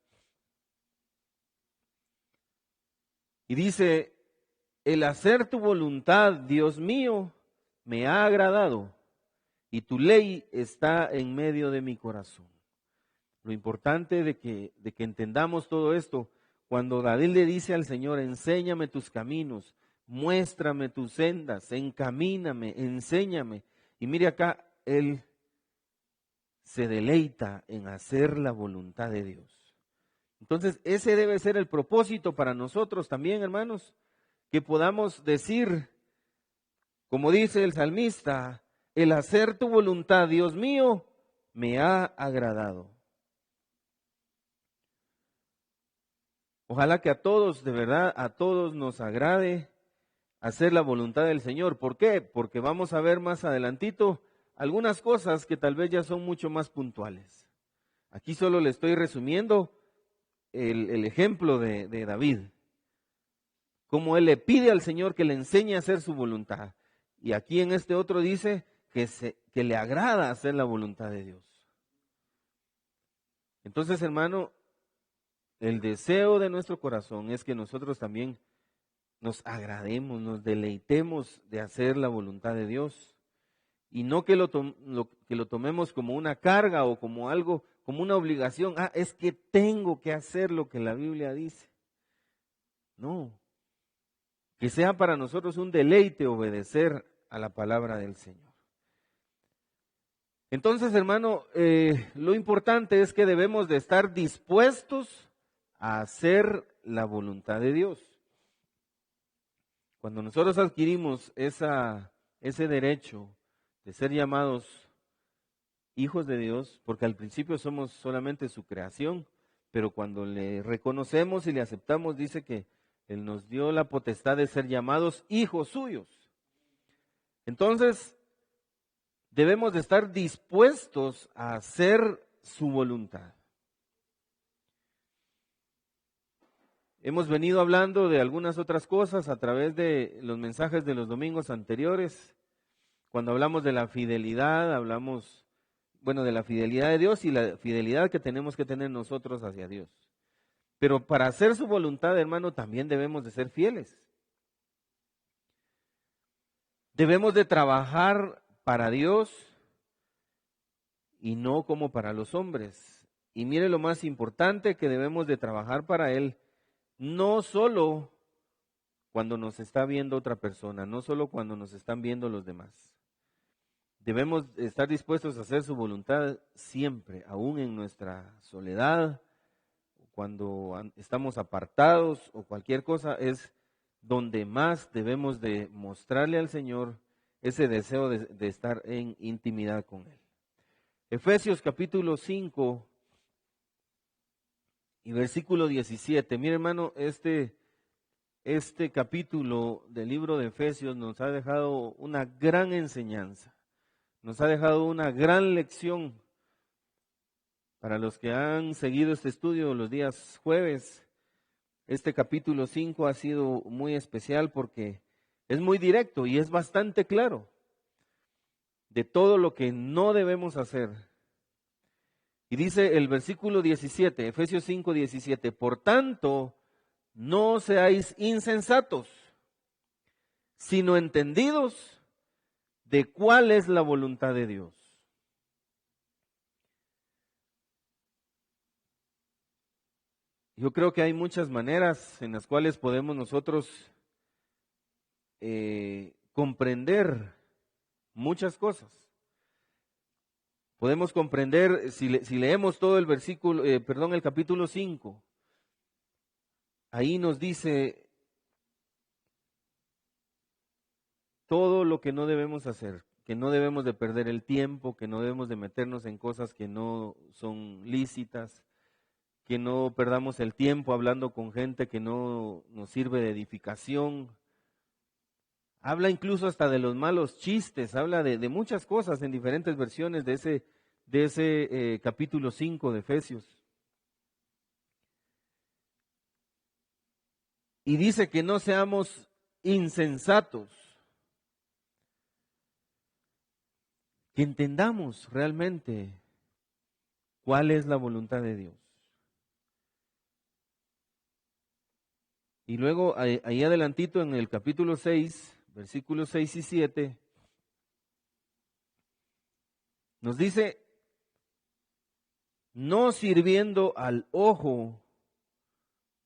S4: Y dice, el hacer tu voluntad, Dios mío, me ha agradado, y tu ley está en medio de mi corazón. Lo importante de que entendamos todo esto, cuando David le dice al Señor, enséñame tus caminos, muéstrame tus sendas, encamíname, enséñame. Y mire acá, él se deleita en hacer la voluntad de Dios. Entonces, ese debe ser el propósito para nosotros también, hermanos, que podamos decir, como dice el salmista, el hacer tu voluntad, Dios mío, me ha agradado. Ojalá que a todos, de verdad, a todos nos agrade hacer la voluntad del Señor. ¿Por qué? Porque vamos a ver más adelantito algunas cosas que tal vez ya son mucho más puntuales. Aquí solo le estoy resumiendo el ejemplo de David. Cómo él le pide al Señor que le enseñe a hacer su voluntad. Y aquí en este otro dice que le agrada hacer la voluntad de Dios. Entonces, hermano, el deseo de nuestro corazón es que nosotros también nos agrademos, nos deleitemos de hacer la voluntad de Dios. Y no que lo tomemos como una carga o como algo, como una obligación. Es que tengo que hacer lo que la Biblia dice. No. Que sea para nosotros un deleite obedecer a la palabra del Señor. Entonces, hermano, lo importante es que debemos de estar dispuestos a hacer la voluntad de Dios. Cuando nosotros adquirimos ese derecho de ser llamados hijos de Dios, porque al principio somos solamente su creación, pero cuando le reconocemos y le aceptamos, dice que Él nos dio la potestad de ser llamados hijos suyos. Entonces, debemos de estar dispuestos a hacer su voluntad. Hemos venido hablando de algunas otras cosas a través de los mensajes de los domingos anteriores. Cuando hablamos de la fidelidad, hablamos, de la fidelidad de Dios y la fidelidad que tenemos que tener nosotros hacia Dios. Pero para hacer su voluntad, hermano, también debemos de ser fieles. Debemos de trabajar para Dios y no como para los hombres. Y mire lo más importante, que debemos de trabajar para Él, no solo cuando nos está viendo otra persona, no solo cuando nos están viendo los demás. Debemos estar dispuestos a hacer su voluntad siempre, aún en nuestra soledad, cuando estamos apartados o cualquier cosa, es donde más debemos de mostrarle al Señor ese deseo de estar en intimidad con Él. Efesios capítulo 5 y versículo 17. Mire, hermano, este capítulo del libro de Efesios nos ha dejado una gran enseñanza. Nos ha dejado una gran lección para los que han seguido este estudio los días jueves. Este capítulo 5 ha sido muy especial porque es muy directo y es bastante claro de todo lo que no debemos hacer Y dice el versículo 17, Efesios 5, 17, por tanto, no seáis insensatos, sino entendidos de cuál es la voluntad de Dios. Yo creo que hay muchas maneras en las cuales podemos nosotros comprender muchas cosas. Podemos comprender, si leemos todo el versículo, el capítulo 5, ahí nos dice todo lo que no debemos hacer, que no debemos de perder el tiempo, que no debemos de meternos en cosas que no son lícitas, que no perdamos el tiempo hablando con gente que no nos sirve de edificación. Habla incluso hasta de los malos chistes, habla de muchas cosas en diferentes versiones de ese capítulo 5 de Efesios. Y dice que no seamos insensatos, que entendamos realmente cuál es la voluntad de Dios. Y luego ahí adelantito en el capítulo 6, versículos 6 y 7, nos dice, no sirviendo al ojo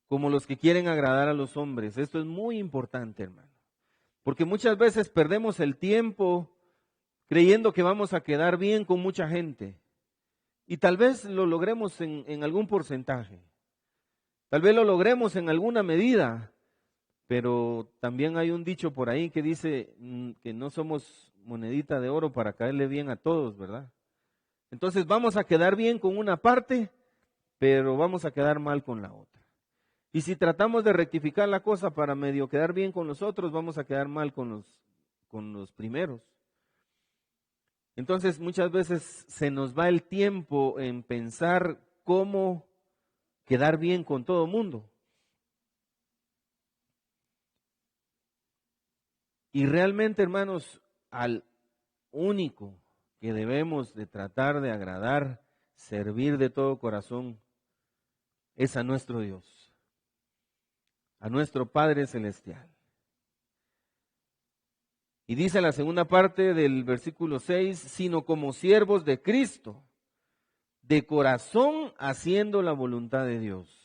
S4: como los que quieren agradar a los hombres. Esto es muy importante, hermano, porque muchas veces perdemos el tiempo creyendo que vamos a quedar bien con mucha gente. Y tal vez lo logremos en algún porcentaje. Tal vez lo logremos en alguna medida, pero también hay un dicho por ahí que dice que no somos monedita de oro para caerle bien a todos, ¿verdad? Entonces vamos a quedar bien con una parte, pero vamos a quedar mal con la otra. Y si tratamos de rectificar la cosa para medio quedar bien con los otros, vamos a quedar mal con los primeros. Entonces muchas veces se nos va el tiempo en pensar cómo quedar bien con todo el mundo. Y realmente, hermanos, al único que debemos de tratar de agradar, servir de todo corazón, es a nuestro Dios, a nuestro Padre Celestial. Y dice la segunda parte del versículo 6, sino como siervos de Cristo, de corazón haciendo la voluntad de Dios.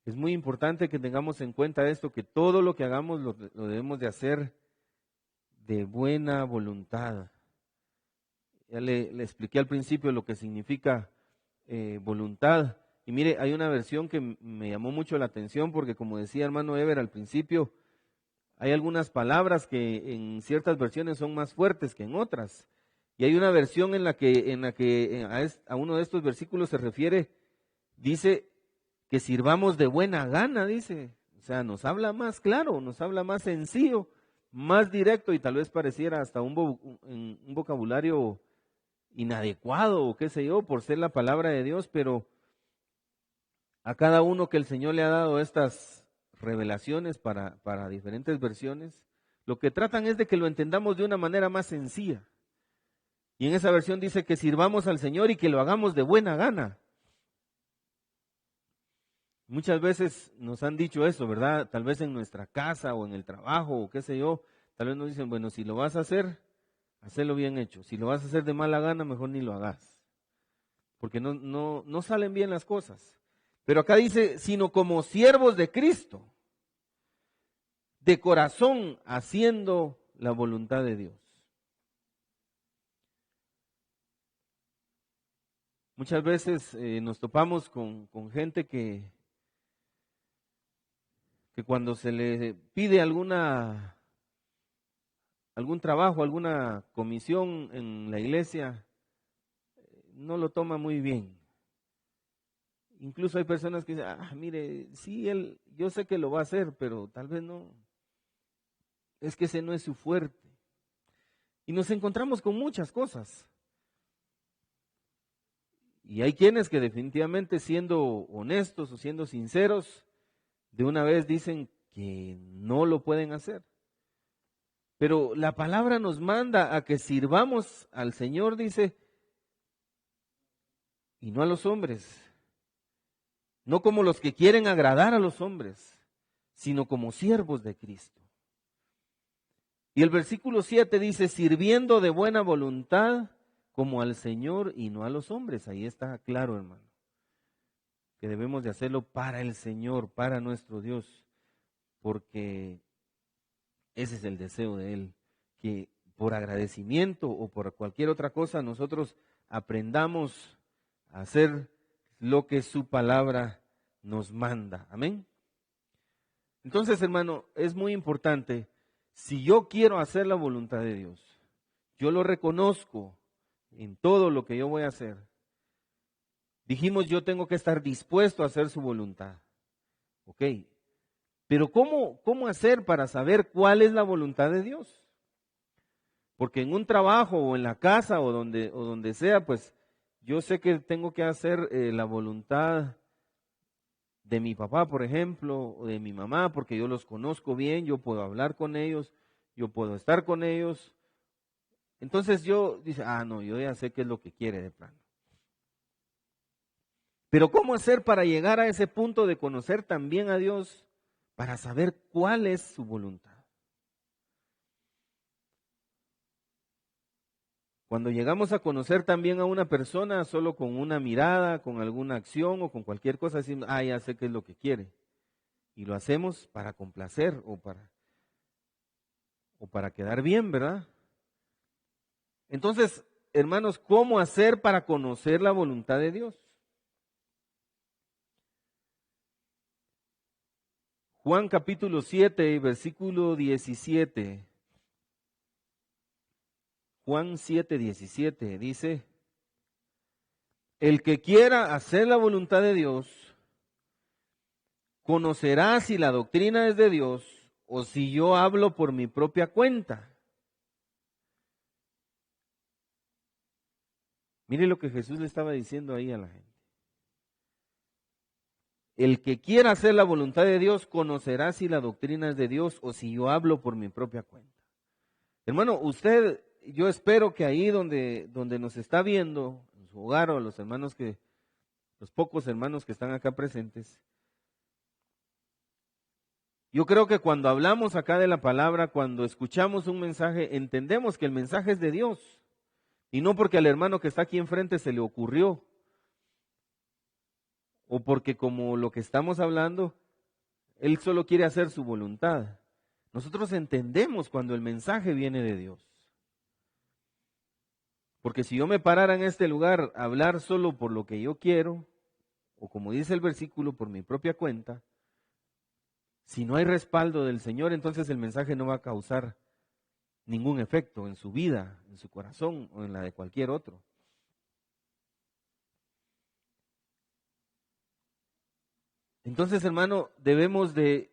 S4: Es muy importante que tengamos en cuenta esto, que todo lo que hagamos lo debemos de hacer de buena voluntad. Ya le expliqué al principio lo que significa voluntad. Y mire, hay una versión que me llamó mucho la atención porque, como decía hermano Ever al principio, hay algunas palabras que en ciertas versiones son más fuertes que en otras. Y hay una versión en la que a uno de estos versículos se refiere, dice que sirvamos de buena gana, dice. O sea, nos habla más claro, nos habla más sencillo, más directo, y tal vez pareciera hasta un vocabulario inadecuado o qué sé yo, por ser la palabra de Dios, pero a cada uno que el Señor le ha dado estas revelaciones para diferentes versiones, lo que tratan es de que lo entendamos de una manera más sencilla. Y en esa versión dice que sirvamos al Señor y que lo hagamos de buena gana. Muchas veces nos han dicho eso, ¿verdad? Tal vez en nuestra casa o en el trabajo o qué sé yo, tal vez nos dicen, bueno, si lo vas a hacer, hacelo bien hecho. Si lo vas a hacer de mala gana, mejor ni lo hagas. Porque no salen bien las cosas. Pero acá dice, sino como siervos de Cristo, de corazón haciendo la voluntad de Dios. Muchas veces nos topamos con gente que cuando se le pide algún trabajo, alguna comisión en la iglesia, no lo toma muy bien. Incluso hay personas que dicen, mire, sí, yo sé que lo va a hacer, pero tal vez no. Es que ese no es su fuerte. Y nos encontramos con muchas cosas. Y hay quienes que definitivamente, siendo honestos o siendo sinceros, de una vez dicen que no lo pueden hacer. Pero la palabra nos manda a que sirvamos al Señor, dice, y no a los hombres, no como los que quieren agradar a los hombres, sino como siervos de Cristo. Y el versículo 7 dice, sirviendo de buena voluntad como al Señor y no a los hombres. Ahí está claro, hermano, que debemos de hacerlo para el Señor, para nuestro Dios, porque ese es el deseo de Él, que por agradecimiento o por cualquier otra cosa nosotros aprendamos a hacer lo que su palabra nos manda. Amén. Entonces, hermano, es muy importante, si yo quiero hacer la voluntad de Dios, yo lo reconozco en todo lo que yo voy a hacer. Dijimos, yo tengo que estar dispuesto a hacer su voluntad. Ok, pero ¿cómo hacer para saber cuál es la voluntad de Dios? Porque en un trabajo o en la casa o donde sea, pues yo sé que tengo que hacer la voluntad de mi papá, por ejemplo, o de mi mamá, porque yo los conozco bien, yo puedo hablar con ellos, yo puedo estar con ellos. Entonces dice, no, yo ya sé qué es lo que quiere de plano. Pero ¿cómo hacer para llegar a ese punto de conocer también a Dios, para saber cuál es su voluntad? Cuando llegamos a conocer también a una persona solo con una mirada, con alguna acción o con cualquier cosa, decimos, ya sé qué es lo que quiere. Y lo hacemos para complacer o para quedar bien, ¿verdad? Entonces, hermanos, ¿cómo hacer para conocer la voluntad de Dios? Juan capítulo 7, versículo 17. Juan 7, 17 dice, el que quiera hacer la voluntad de Dios, conocerá si la doctrina es de Dios o si yo hablo por mi propia cuenta. Mire lo que Jesús le estaba diciendo ahí a la gente. El que quiera hacer la voluntad de Dios, conocerá si la doctrina es de Dios o si yo hablo por mi propia cuenta. Hermano, yo espero que ahí donde nos está viendo, en su hogar o los pocos hermanos que están acá presentes, yo creo que cuando hablamos acá de la palabra, cuando escuchamos un mensaje, entendemos que el mensaje es de Dios. Y no porque al hermano que está aquí enfrente se le ocurrió. O porque como lo que estamos hablando, él solo quiere hacer su voluntad. Nosotros entendemos cuando el mensaje viene de Dios. Porque si yo me parara en este lugar a hablar solo por lo que yo quiero, o como dice el versículo, por mi propia cuenta, si no hay respaldo del Señor, entonces el mensaje no va a causar ningún efecto en su vida, en su corazón o en la de cualquier otro. Entonces, hermano, debemos de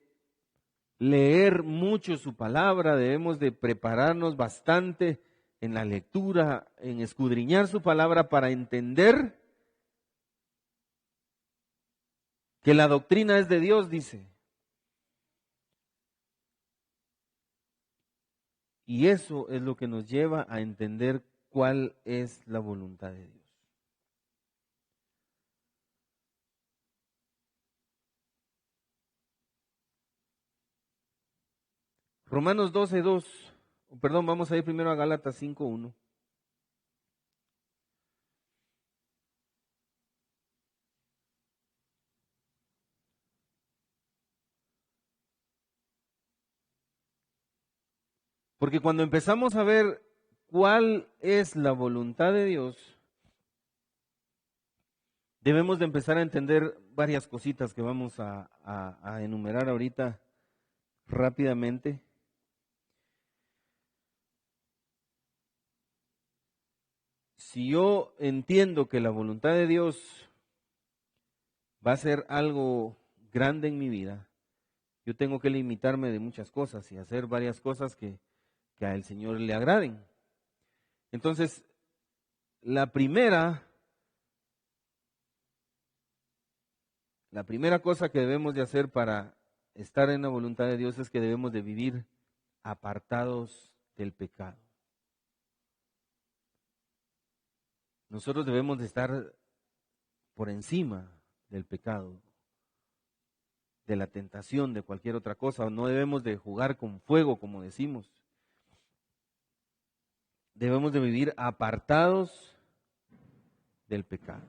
S4: leer mucho su palabra, debemos de prepararnos bastante en la lectura, en escudriñar su palabra para entender que la doctrina es de Dios, dice. Y eso es lo que nos lleva a entender cuál es la voluntad de Dios. Romanos 12:2, perdón, vamos a ir primero a Gálatas 5:1. Porque cuando empezamos a ver cuál es la voluntad de Dios, debemos de empezar a entender varias cositas que vamos a enumerar ahorita rápidamente. Si yo entiendo que la voluntad de Dios va a ser algo grande en mi vida, yo tengo que limitarme de muchas cosas y hacer varias cosas que al Señor le agraden. Entonces, la primera cosa que debemos de hacer para estar en la voluntad de Dios es que debemos de vivir apartados del pecado. Nosotros debemos de estar por encima del pecado, de la tentación, de cualquier otra cosa. No debemos de jugar con fuego, como decimos. Debemos de vivir apartados del pecado.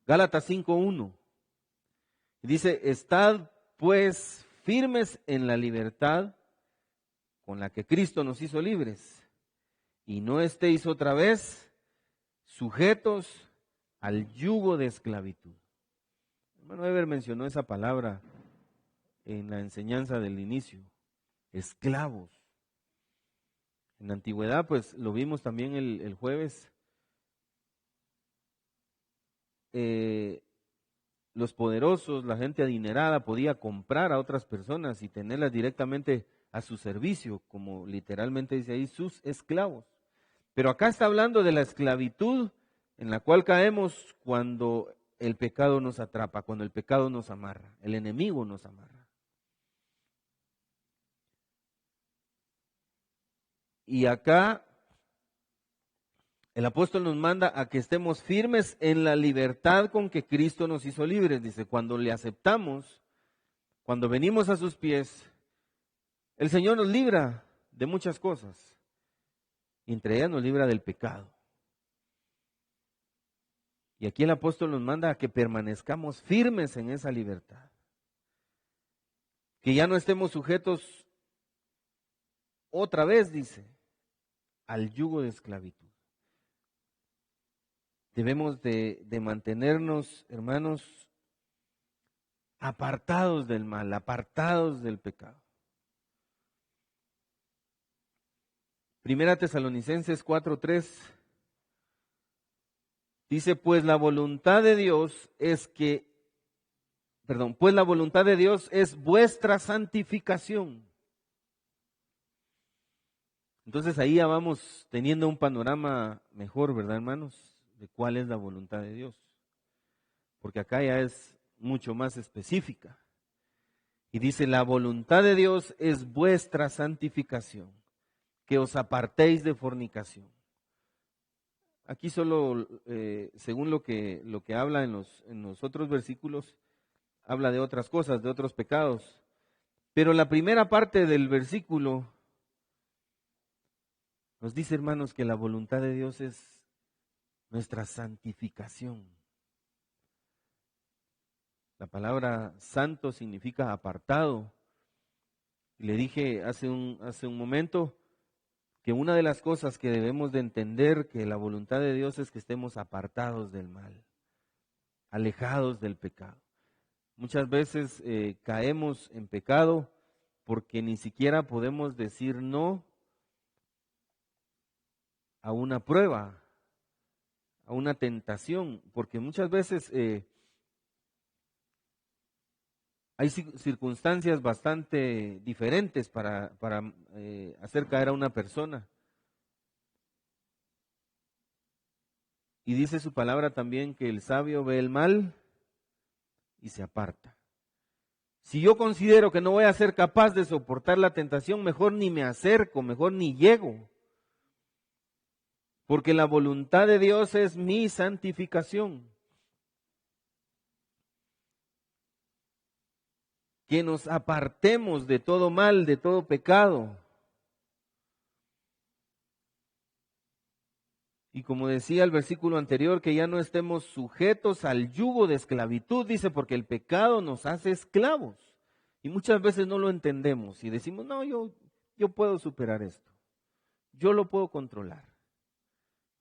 S4: Gálatas 5:1 dice: estad pues firmes en la libertad con la que Cristo nos hizo libres, y no estéis otra vez sujetos al yugo de esclavitud. Hermano Eber mencionó esa palabra en la enseñanza del inicio, esclavos. En la antigüedad, pues lo vimos también el jueves, los poderosos, la gente adinerada podía comprar a otras personas y tenerlas directamente a su servicio, como literalmente dice ahí, sus esclavos. Pero acá está hablando de la esclavitud en la cual caemos cuando el pecado nos atrapa, cuando el pecado nos amarra, el enemigo nos amarra. Y acá el apóstol nos manda a que estemos firmes en la libertad con que Cristo nos hizo libres. Dice, cuando le aceptamos, cuando venimos a sus pies, el Señor nos libra de muchas cosas. Y entre ellas nos libra del pecado. Y aquí el apóstol nos manda a que permanezcamos firmes en esa libertad. Que ya no estemos sujetos otra vez, dice, al yugo de esclavitud. Debemos de mantenernos, hermanos, apartados del mal, apartados del pecado. Primera Tesalonicenses 4:3 dice, pues la voluntad de Dios es vuestra santificación. Entonces ahí ya vamos teniendo un panorama mejor, ¿verdad, hermanos? De cuál es la voluntad de Dios. Porque acá ya es mucho más específica. Y dice, la voluntad de Dios es vuestra santificación, que os apartéis de fornicación. Aquí solo, según lo que habla en los otros versículos, habla de otras cosas, de otros pecados. Pero la primera parte del versículo nos dice, hermanos, que la voluntad de Dios es nuestra santificación. La palabra santo significa apartado. Y le dije hace un momento que una de las cosas que debemos de entender que la voluntad de Dios es que estemos apartados del mal, alejados del pecado. Muchas veces caemos en pecado porque ni siquiera podemos decir no a una prueba, a una tentación, porque muchas veces hay circunstancias bastante diferentes para hacer caer a una persona. Y dice su palabra también que el sabio ve el mal y se aparta. Si yo considero que no voy a ser capaz de soportar la tentación, mejor ni me acerco, mejor ni llego. Porque la voluntad de Dios es mi santificación. Que nos apartemos de todo mal, de todo pecado. Y como decía el versículo anterior, que ya no estemos sujetos al yugo de esclavitud, dice, porque el pecado nos hace esclavos. Y muchas veces no lo entendemos y decimos, no, yo puedo superar esto. Yo lo puedo controlar.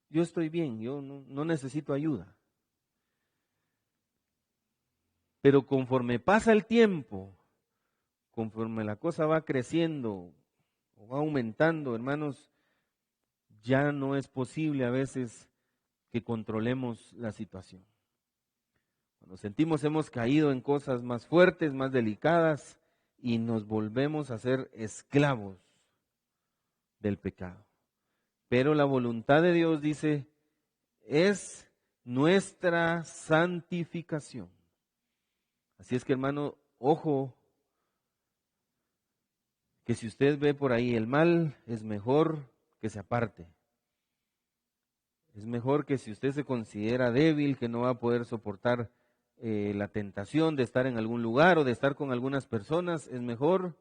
S4: Yo estoy bien, yo no necesito ayuda. Pero conforme pasa el tiempo, conforme la cosa va creciendo o va aumentando, hermanos, ya no es posible a veces que controlemos la situación. Cuando sentimos hemos caído en cosas más fuertes, más delicadas, y nos volvemos a ser esclavos del pecado. Pero la voluntad de Dios, dice, es nuestra santificación. Así es que, hermano, ojo, que si usted ve por ahí el mal, es mejor que se aparte. Es mejor que si usted se considera débil, que no va a poder soportar la tentación de estar en algún lugar o de estar con algunas personas, es mejor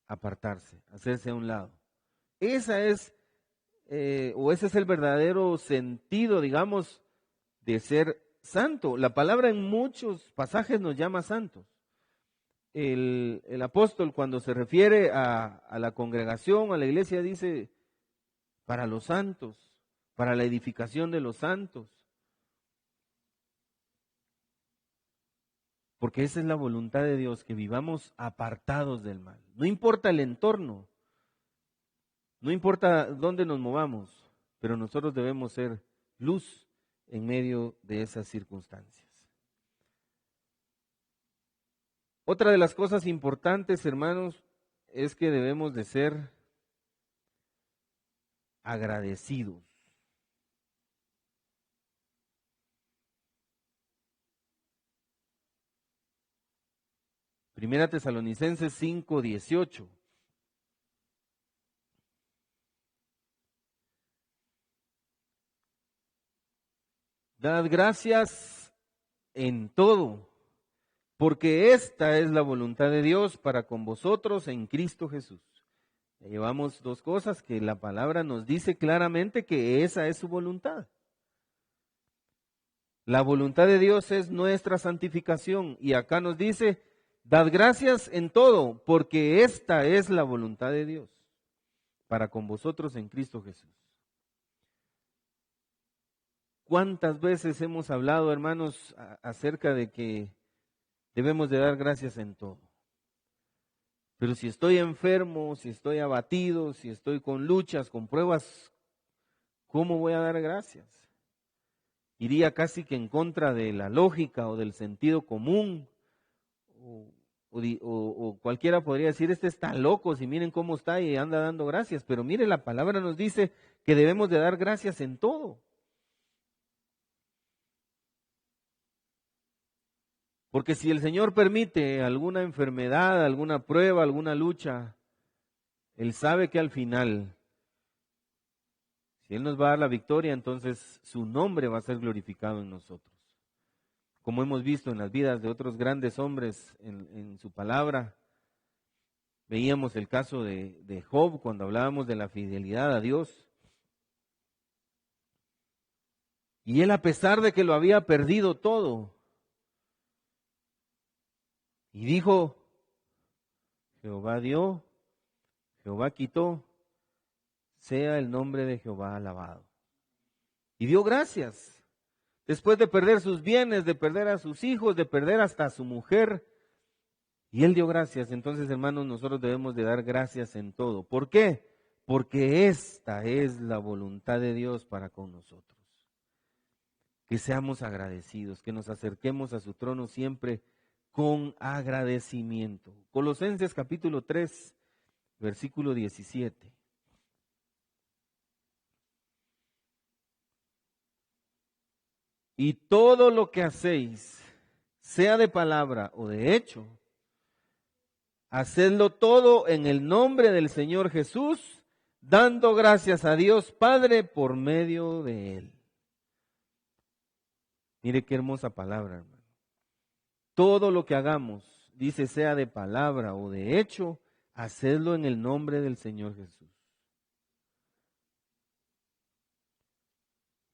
S4: apartarse, hacerse a un lado. Ese es el verdadero sentido, digamos, de ser santo. La palabra en muchos pasajes nos llama santos. El apóstol, cuando se refiere a la congregación, a la iglesia, dice para los santos, para la edificación de los santos. Porque esa es la voluntad de Dios, que vivamos apartados del mal. No importa el entorno, no importa dónde nos movamos, pero nosotros debemos ser luz en medio de esas circunstancias. Otra de las cosas importantes, hermanos, es que debemos de ser agradecidos. Primera Tesalonicenses 5:18. Dad gracias en todo, porque esta es la voluntad de Dios para con vosotros en Cristo Jesús. Ya llevamos dos cosas que la palabra nos dice claramente que esa es su voluntad. La voluntad de Dios es nuestra santificación, y acá nos dice, dad gracias en todo, porque esta es la voluntad de Dios para con vosotros en Cristo Jesús. ¿Cuántas veces hemos hablado, hermanos, acerca de que debemos de dar gracias en todo? Pero si estoy enfermo, si estoy abatido, si estoy con luchas, con pruebas, ¿cómo voy a dar gracias? Iría casi que en contra de la lógica o del sentido común. O cualquiera podría decir, este está loco, si miren cómo está y anda dando gracias. Pero mire, la palabra nos dice que debemos de dar gracias en todo. Porque si el Señor permite alguna enfermedad, alguna prueba, alguna lucha, Él sabe que al final, si Él nos va a dar la victoria, entonces su nombre va a ser glorificado en nosotros. Como hemos visto en las vidas de otros grandes hombres en su palabra, veíamos el caso de Job cuando hablábamos de la fidelidad a Dios. Y él, a pesar de que lo había perdido todo, y dijo, Jehová dio, Jehová quitó, sea el nombre de Jehová alabado. Y dio gracias. Después de perder sus bienes, de perder a sus hijos, de perder hasta a su mujer, y él dio gracias. Entonces, hermanos, nosotros debemos de dar gracias en todo. ¿Por qué? Porque esta es la voluntad de Dios para con nosotros. Que seamos agradecidos, que nos acerquemos a su trono siempre con agradecimiento. Colosenses capítulo 3, versículo 17. Y todo lo que hacéis, sea de palabra o de hecho, hacedlo todo en el nombre del Señor Jesús, dando gracias a Dios Padre por medio de Él. Mire qué hermosa palabra, hermano. Todo lo que hagamos, dice, sea de palabra o de hecho, hacedlo en el nombre del Señor Jesús.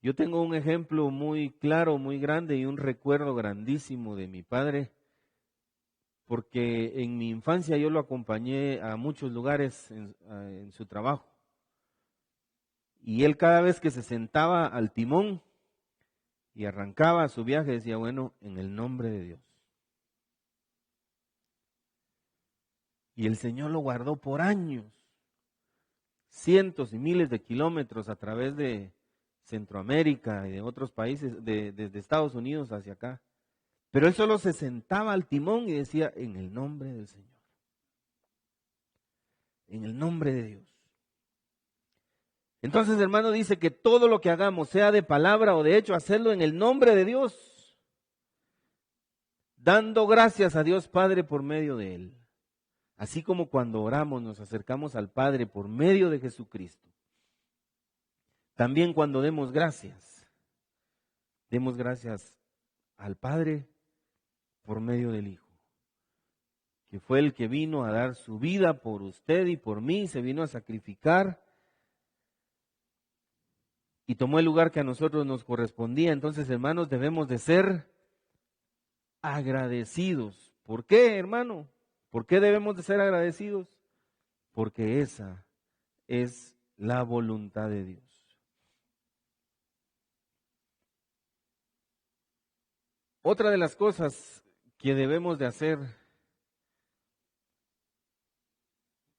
S4: Yo tengo un ejemplo muy claro, muy grande y un recuerdo grandísimo de mi padre, porque en mi infancia yo lo acompañé a muchos lugares en su trabajo. Y él, cada vez que se sentaba al timón y arrancaba su viaje, decía, bueno, en el nombre de Dios. Y el Señor lo guardó por años, cientos y miles de kilómetros a través de Centroamérica y de otros países, desde Estados Unidos hacia acá. Pero él solo se sentaba al timón y decía, en el nombre del Señor, en el nombre de Dios. Entonces, hermano, dice que todo lo que hagamos, sea de palabra o de hecho, hacerlo en el nombre de Dios, dando gracias a Dios Padre por medio de Él. Así como cuando oramos nos acercamos al Padre por medio de Jesucristo. También cuando demos gracias al Padre por medio del Hijo, que fue el que vino a dar su vida por usted y por mí, se vino a sacrificar y tomó el lugar que a nosotros nos correspondía. Entonces, hermanos, debemos de ser agradecidos. ¿Por qué, hermano? ¿Por qué debemos de ser agradecidos? Porque esa es la voluntad de Dios. Otra de las cosas que debemos de hacer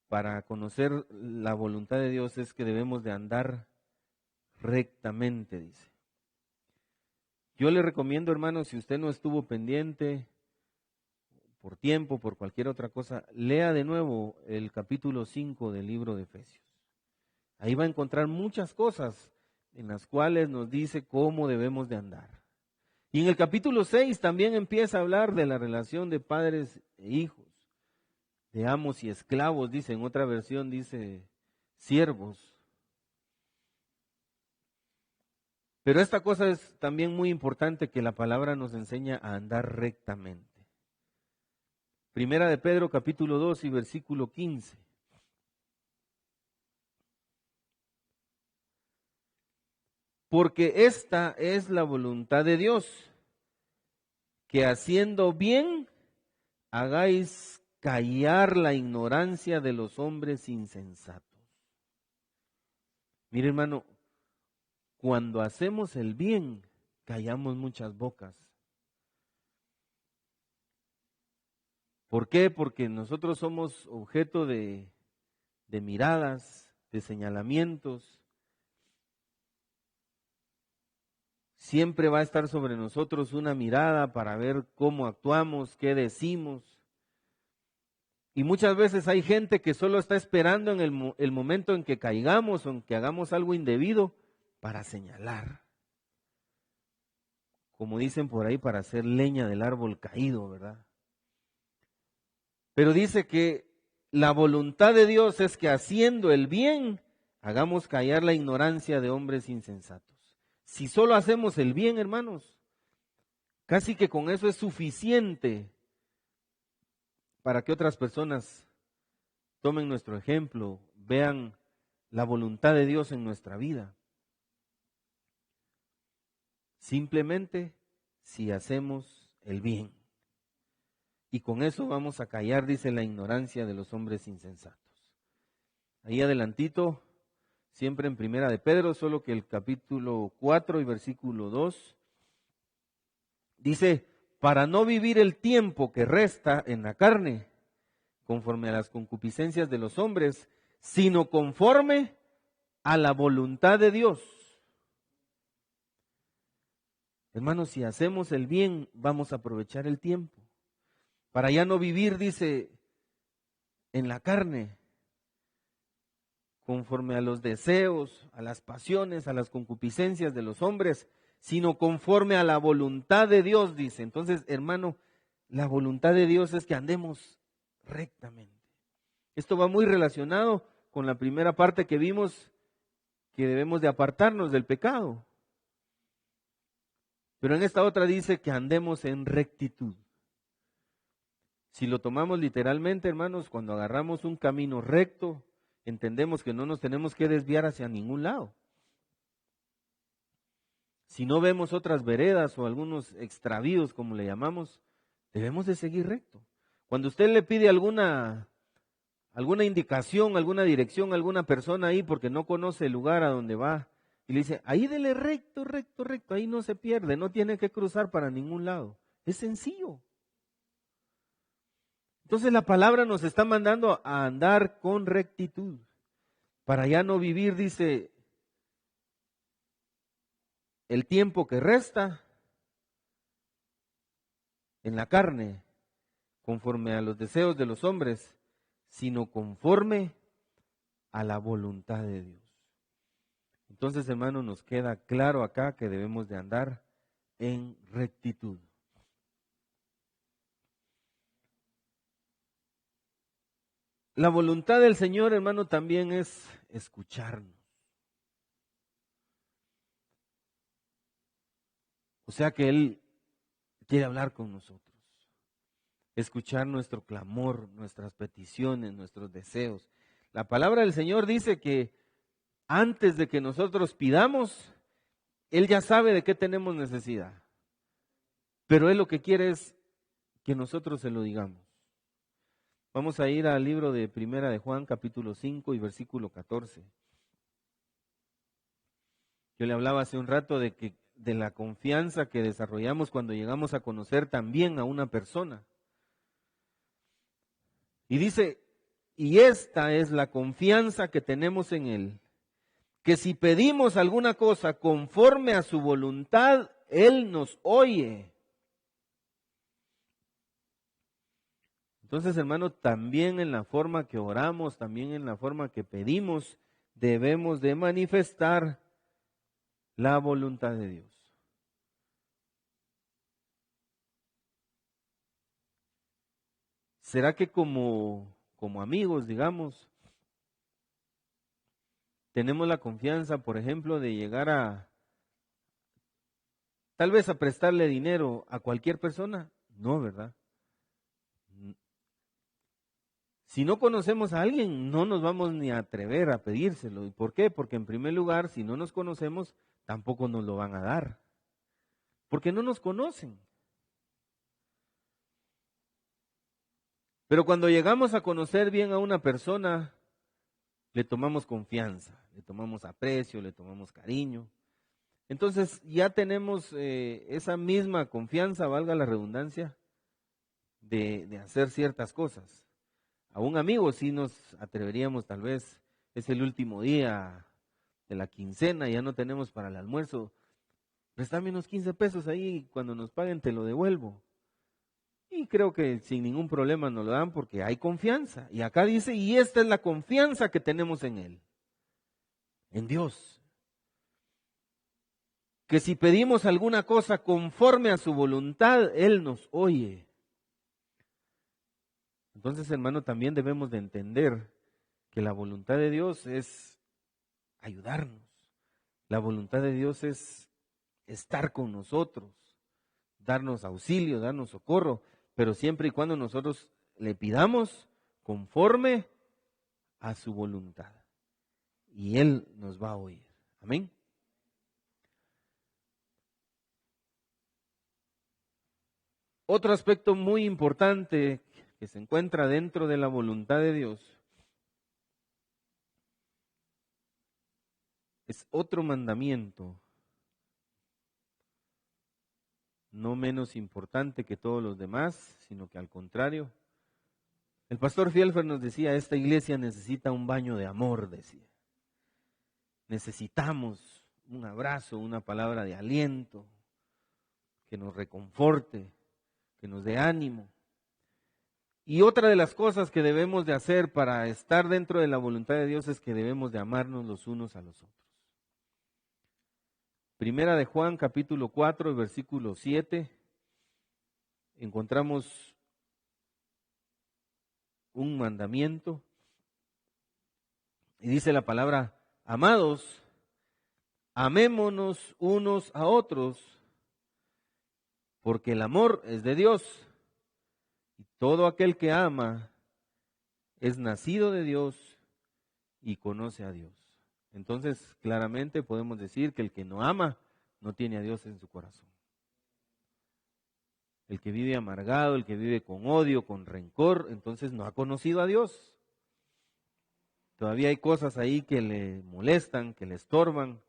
S4: para conocer la voluntad de Dios es que debemos de andar rectamente, dice. Yo le recomiendo, hermano, si usted no estuvo pendiente por tiempo, por cualquier otra cosa, lea de nuevo el capítulo 5 del libro de Efesios. Ahí va a encontrar muchas cosas en las cuales nos dice cómo debemos de andar. Y en el capítulo 6 también empieza a hablar de la relación de padres e hijos, de amos y esclavos, dice, en otra versión dice siervos. Pero esta cosa es también muy importante, que la palabra nos enseña a andar rectamente. Primera de Pedro, capítulo 2 y versículo 15. Porque esta es la voluntad de Dios, que haciendo bien hagáis callar la ignorancia de los hombres insensatos. Mire, hermano, cuando hacemos el bien, callamos muchas bocas. ¿Por qué? Porque nosotros somos objeto de miradas, de señalamientos. Siempre va a estar sobre nosotros una mirada para ver cómo actuamos, qué decimos. Y muchas veces hay gente que solo está esperando en el momento en que caigamos o en que hagamos algo indebido para señalar. Como dicen por ahí, para hacer leña del árbol caído, ¿verdad? Pero dice que la voluntad de Dios es que haciendo el bien, hagamos callar la ignorancia de hombres insensatos. Si solo hacemos el bien, hermanos, casi que con eso es suficiente para que otras personas tomen nuestro ejemplo, vean la voluntad de Dios en nuestra vida. Simplemente si hacemos el bien. Y con eso vamos a callar, dice, la ignorancia de los hombres insensatos. Ahí adelantito, siempre en Primera de Pedro, solo que el capítulo 4 y versículo 2, dice, para no vivir el tiempo que resta en la carne, conforme a las concupiscencias de los hombres, sino conforme a la voluntad de Dios. Hermanos, si hacemos el bien, vamos a aprovechar el tiempo. Para ya no vivir, dice, en la carne, conforme a los deseos, a las pasiones, a las concupiscencias de los hombres, sino conforme a la voluntad de Dios, dice. Entonces, hermano, la voluntad de Dios es que andemos rectamente. Esto va muy relacionado con la primera parte que vimos, que debemos de apartarnos del pecado. Pero en esta otra dice que andemos en rectitud. Si lo tomamos literalmente, hermanos, cuando agarramos un camino recto, entendemos que no nos tenemos que desviar hacia ningún lado. Si no vemos otras veredas o algunos extravíos, como le llamamos, debemos de seguir recto. Cuando usted le pide alguna indicación, alguna dirección a alguna persona ahí porque no conoce el lugar a donde va, y le dice, ahí dele recto, recto, recto, ahí no se pierde, no tiene que cruzar para ningún lado. Es sencillo. Entonces la palabra nos está mandando a andar con rectitud, para ya no vivir, dice, el tiempo que resta en la carne, conforme a los deseos de los hombres, sino conforme a la voluntad de Dios. Entonces, hermano, nos queda claro acá que debemos de andar en rectitud. La voluntad del Señor, hermano, también es escucharnos. sea que Él quiere hablar con nosotros, escuchar nuestro clamor, nuestras peticiones, nuestros deseos. La palabra del Señor dice que antes de que nosotros pidamos, Él ya sabe de qué tenemos necesidad. Pero Él lo que quiere es que nosotros se lo digamos. Vamos a ir al libro de Primera de Juan, capítulo 5 y versículo 14. Yo le hablaba hace un rato de la confianza que desarrollamos cuando llegamos a conocer también a una persona. Y dice, y esta es la confianza que tenemos en Él, que si pedimos alguna cosa conforme a su voluntad, Él nos oye. Entonces, hermano, también en la forma que oramos, también en la forma que pedimos, debemos de manifestar la voluntad de Dios. ¿Será que como amigos, digamos, tenemos la confianza, por ejemplo, de llegar tal vez a prestarle dinero a cualquier persona? No, ¿verdad? Si no conocemos a alguien, no nos vamos ni a atrever a pedírselo. ¿Y por qué? Porque en primer lugar, si no nos conocemos, tampoco nos lo van a dar. Porque no nos conocen. Pero cuando llegamos a conocer bien a una persona, le tomamos confianza, le tomamos aprecio, le tomamos cariño. Entonces ya tenemos esa misma confianza, valga la redundancia, de hacer ciertas cosas. A un amigo sí nos atreveríamos, tal vez es el último día de la quincena, ya no tenemos para el almuerzo, préstame unos 15 pesos ahí, cuando nos paguen te lo devuelvo. Y creo que sin ningún problema nos lo dan porque hay confianza. Y acá dice, y esta es la confianza que tenemos en Él, en Dios. Que si pedimos alguna cosa conforme a su voluntad, Él nos oye. Entonces, hermano, también debemos de entender que la voluntad de Dios es ayudarnos. La voluntad de Dios es estar con nosotros, darnos auxilio, darnos socorro, pero siempre y cuando nosotros le pidamos conforme a su voluntad. Y Él nos va a oír. Amén. Otro aspecto muy importante que se encuentra dentro de la voluntad de Dios es otro mandamiento, no menos importante que todos los demás, sino que al contrario. El pastor Fielfer nos decía, esta iglesia necesita un baño de amor, decía. Necesitamos un abrazo, una palabra de aliento, que nos reconforte, que nos dé ánimo. Y otra de las cosas que debemos de hacer para estar dentro de la voluntad de Dios es que debemos de amarnos los unos a los otros. Primera de Juan, capítulo 4, versículo 7, encontramos un mandamiento y dice la palabra, amados, amémonos unos a otros, porque el amor es de Dios. Y todo aquel que ama es nacido de Dios y conoce a Dios. Entonces, claramente podemos decir que el que no ama no tiene a Dios en su corazón. El que vive amargado, el que vive con odio, con rencor, entonces no ha conocido a Dios. Todavía hay cosas ahí que le molestan, que le estorban.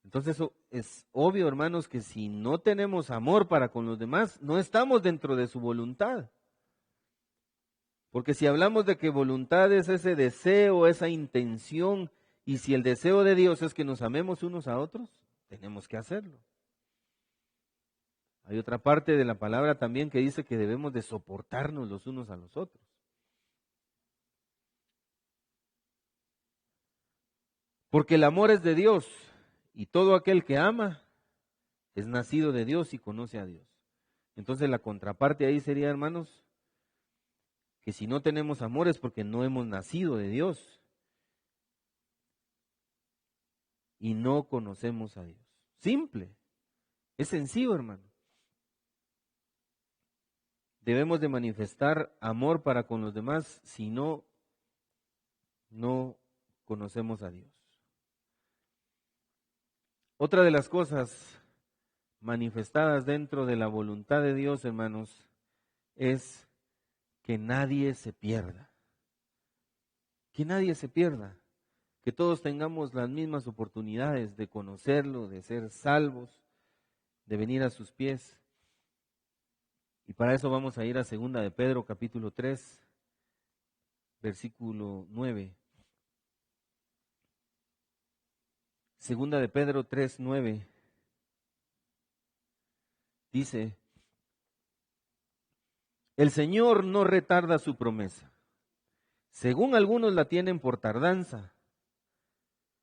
S4: Entonces es obvio, hermanos, que si no tenemos amor para con los demás, no estamos dentro de su voluntad. Porque si hablamos de que voluntad es ese deseo, esa intención, y si el deseo de Dios es que nos amemos unos a otros, tenemos que hacerlo. Hay otra parte de la palabra también que dice que debemos de soportarnos los unos a los otros. Porque el amor es de Dios. Y todo aquel que ama es nacido de Dios y conoce a Dios. Entonces la contraparte ahí sería, hermanos, que si no tenemos amor es porque no hemos nacido de Dios y no conocemos a Dios. Simple. Es sencillo, hermano. Debemos de manifestar amor para con los demás, si no, no conocemos a Dios. Otra de las cosas manifestadas dentro de la voluntad de Dios, hermanos, es que nadie se pierda. Que nadie se pierda. Que todos tengamos las mismas oportunidades de conocerlo, de ser salvos, de venir a sus pies. Y para eso vamos a ir a 2 de Pedro capítulo 3, versículo 9. 2 de Pedro 3, 9. Dice: el Señor no retarda su promesa, según algunos la tienen por tardanza,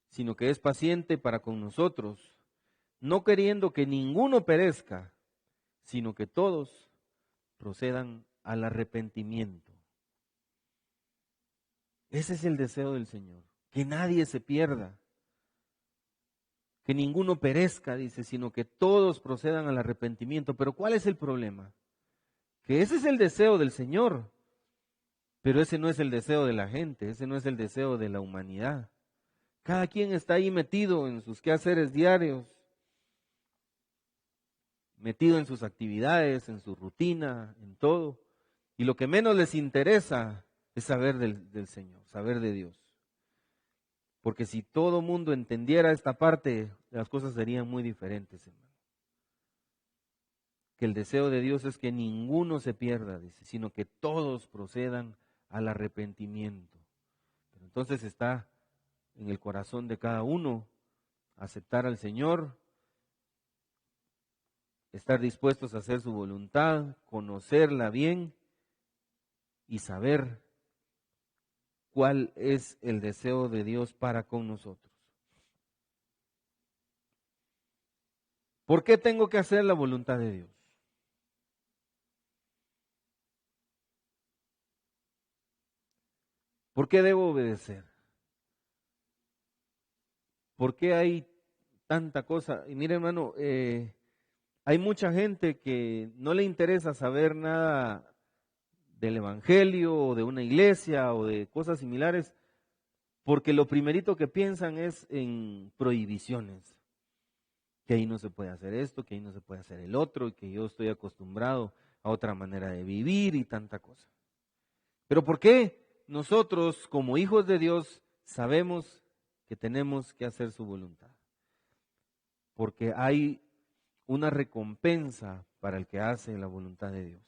S4: sino que es paciente para con nosotros, no queriendo que ninguno perezca, sino que todos procedan al arrepentimiento. Ese es el deseo del Señor, que nadie se pierda, que ninguno perezca, dice, sino que todos procedan al arrepentimiento. Pero ¿cuál es el problema? Que ese es el deseo del Señor, pero ese no es el deseo de la gente, ese no es el deseo de la humanidad. Cada quien está ahí metido en sus quehaceres diarios, metido en sus actividades, en su rutina, en todo. Y lo que menos les interesa es saber del Señor, saber de Dios. Porque si todo mundo entendiera esta parte, las cosas serían muy diferentes, hermano. Que el deseo de Dios es que ninguno se pierda, dice, sino que todos procedan al arrepentimiento. Pero entonces está en el corazón de cada uno aceptar al Señor, estar dispuestos a hacer su voluntad, conocerla bien y saber cuál es el deseo de Dios para con nosotros. ¿Por qué tengo que hacer la voluntad de Dios? ¿Por qué debo obedecer? ¿Por qué hay tanta cosa? Y mire, hermano, hay mucha gente que no le interesa saber nada del evangelio o de una iglesia o de cosas similares, porque lo primerito que piensan es en prohibiciones, que ahí no se puede hacer esto, que ahí no se puede hacer el otro, y que yo estoy acostumbrado a otra manera de vivir y tanta cosa. Pero ¿por qué nosotros como hijos de Dios sabemos que tenemos que hacer su voluntad? Porque hay una recompensa para el que hace la voluntad de Dios.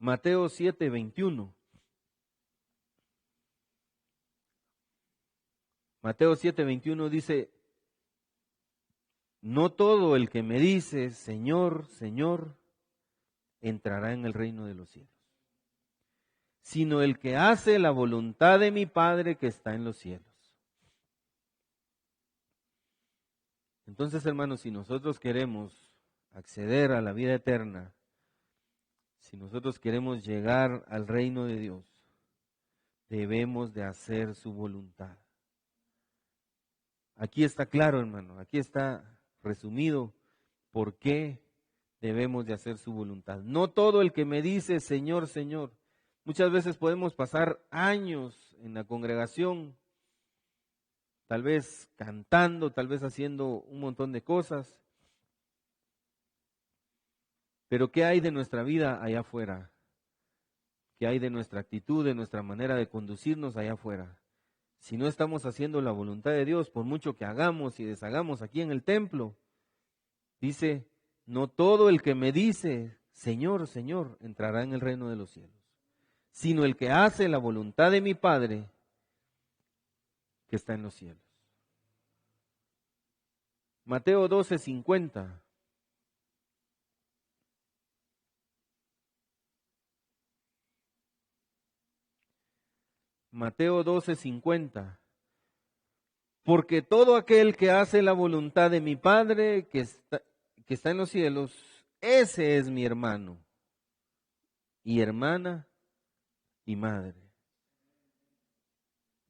S4: Mateo 7:21. Mateo 7:21 dice: no todo el que me dice Señor, Señor, entrará en el reino de los cielos, sino el que hace la voluntad de mi Padre que está en los cielos. Entonces, hermanos, si nosotros queremos acceder a la vida eterna, si nosotros queremos llegar al reino de Dios, debemos de hacer su voluntad. Aquí está claro, hermano, aquí está resumido por qué debemos de hacer su voluntad. No todo el que me dice Señor, Señor. Muchas veces podemos pasar años en la congregación, tal vez cantando, tal vez haciendo un montón de cosas. Pero ¿qué hay de nuestra vida allá afuera? ¿Qué hay de nuestra actitud, de nuestra manera de conducirnos allá afuera? Si no estamos haciendo la voluntad de Dios, por mucho que hagamos y deshagamos aquí en el templo, dice, no todo el que me dice, Señor, Señor, entrará en el reino de los cielos, sino el que hace la voluntad de mi Padre que está en los cielos. Mateo 12:50. Mateo 12:50. Porque todo aquel que hace la voluntad de mi Padre que está en los cielos, ese es mi hermano y hermana y madre.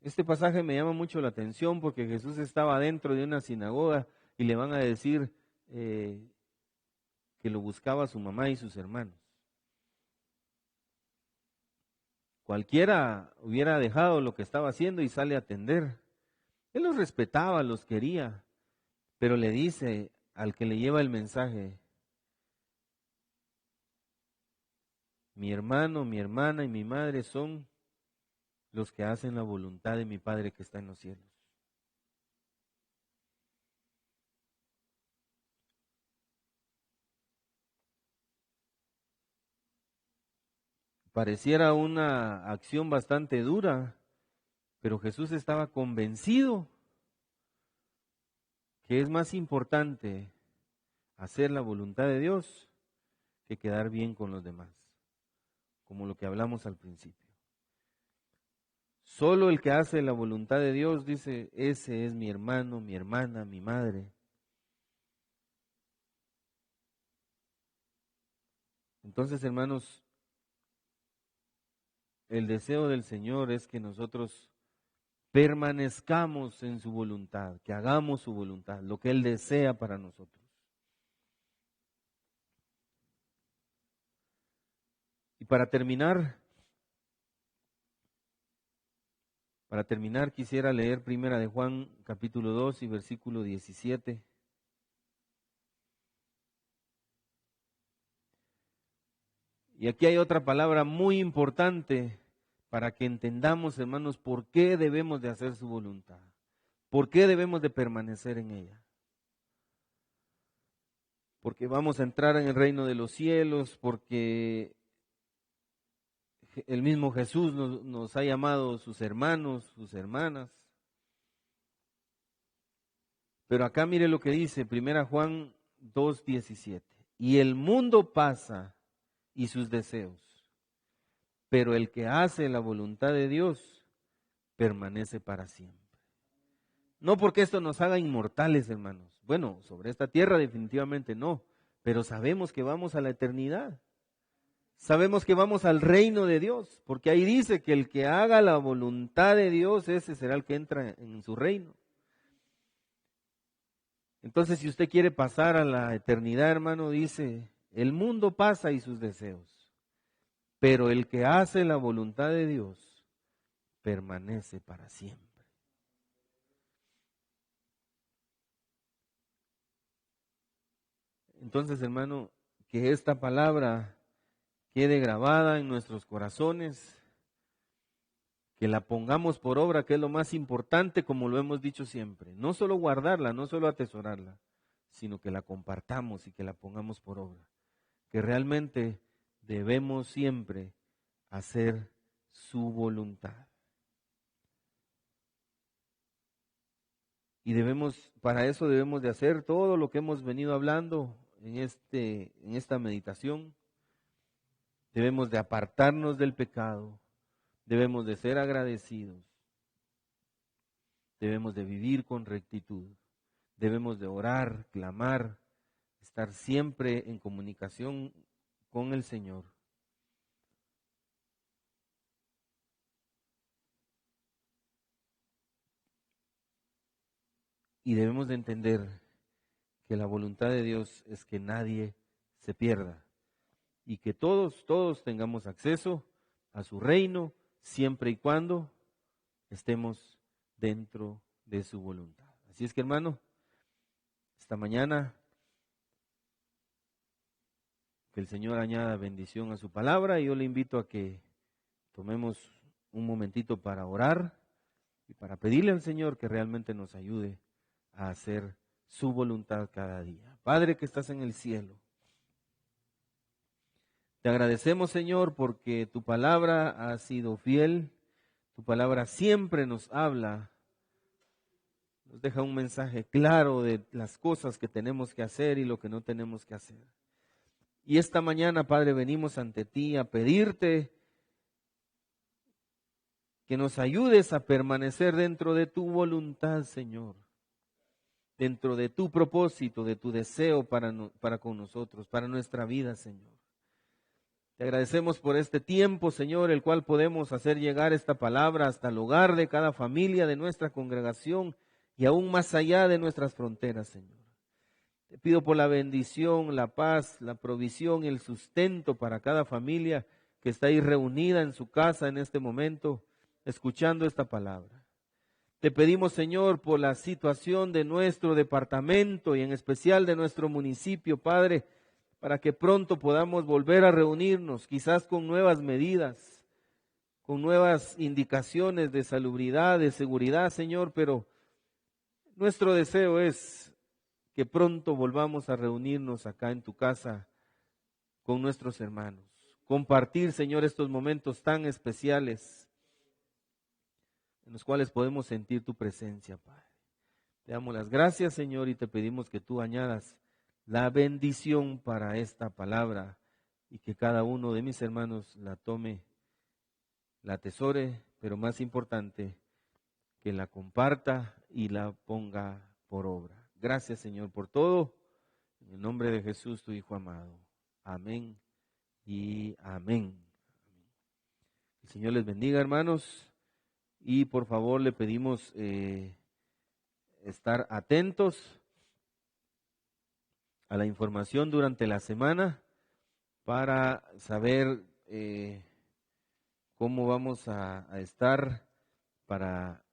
S4: Este pasaje me llama mucho la atención porque Jesús estaba dentro de una sinagoga y le van a decir que lo buscaba su mamá y sus hermanos. Cualquiera hubiera dejado lo que estaba haciendo y sale a atender. Él los respetaba, los quería, pero le dice al que le lleva el mensaje: mi hermano, mi hermana y mi madre son los que hacen la voluntad de mi Padre que está en los cielos. Pareciera una acción bastante dura, pero Jesús estaba convencido que es más importante hacer la voluntad de Dios que quedar bien con los demás, como lo que hablamos al principio. Solo el que hace la voluntad de Dios, dice, ese es mi hermano, mi hermana, mi madre. Entonces, hermanos, el deseo del Señor es que nosotros permanezcamos en su voluntad, que hagamos su voluntad, lo que Él desea para nosotros. Y para terminar quisiera leer Primera de Juan, capítulo 2 y versículo 17. Y aquí hay otra palabra muy importante para que entendamos, hermanos, por qué debemos de hacer su voluntad, por qué debemos de permanecer en ella. Porque vamos a entrar en el reino de los cielos, porque el mismo Jesús nos ha llamado sus hermanos, sus hermanas. Pero acá mire lo que dice 1 Juan 2:17. Y el mundo pasa y sus deseos, pero el que hace la voluntad de Dios permanece para siempre. No porque esto nos haga inmortales, hermanos. Bueno, sobre esta tierra definitivamente no, pero sabemos que vamos a la eternidad. Sabemos que vamos al reino de Dios, porque ahí dice que el que haga la voluntad de Dios, ese será el que entra en su reino. Entonces, si usted quiere pasar a la eternidad, hermano, dice, el mundo pasa y sus deseos, pero el que hace la voluntad de Dios permanece para siempre. Entonces, hermano, que esta palabra quede grabada en nuestros corazones, que la pongamos por obra, que es lo más importante, como lo hemos dicho siempre. No solo guardarla, no solo atesorarla, sino que la compartamos y que la pongamos por obra. Que realmente debemos siempre hacer su voluntad. Y para eso debemos de hacer todo lo que hemos venido hablando en esta meditación. Debemos de apartarnos del pecado, debemos de ser agradecidos, debemos de vivir con rectitud, debemos de orar, clamar, estar siempre en comunicación con el Señor. Y debemos de entender que la voluntad de Dios es que nadie se pierda y que todos tengamos acceso a su reino siempre y cuando estemos dentro de su voluntad. Así es que, hermano, esta mañana que el Señor añada bendición a su palabra y yo le invito a que tomemos un momentito para orar y para pedirle al Señor que realmente nos ayude a hacer su voluntad cada día. Padre que estás en el cielo, te agradecemos, Señor, porque tu palabra ha sido fiel, tu palabra siempre nos habla, nos deja un mensaje claro de las cosas que tenemos que hacer y lo que no tenemos que hacer. Y esta mañana, Padre, venimos ante ti a pedirte que nos ayudes a permanecer dentro de tu voluntad, Señor, dentro de tu propósito, de tu deseo para con nosotros, para nuestra vida, Señor. Te agradecemos por este tiempo, Señor, el cual podemos hacer llegar esta palabra hasta el hogar de cada familia de nuestra congregación y aún más allá de nuestras fronteras, Señor. Te pido por la bendición, la paz, la provisión y el sustento para cada familia que está ahí reunida en su casa en este momento, escuchando esta palabra. Te pedimos, Señor, por la situación de nuestro departamento y en especial de nuestro municipio, Padre, para que pronto podamos volver a reunirnos, quizás con nuevas medidas, con nuevas indicaciones de salubridad, de seguridad, Señor, pero nuestro deseo es que pronto volvamos a reunirnos acá en tu casa con nuestros hermanos. Compartir, Señor, estos momentos tan especiales en los cuales podemos sentir tu presencia, Padre. Te damos las gracias, Señor, y te pedimos que tú añadas la bendición para esta palabra y que cada uno de mis hermanos la tome, la atesore, pero más importante, que la comparta y la ponga por obra. Gracias, Señor, por todo. En el nombre de Jesús, tu Hijo amado. Amén y amén. El Señor les bendiga, hermanos, y por favor le pedimos estar atentos a la información durante la semana para saber cómo vamos a estar para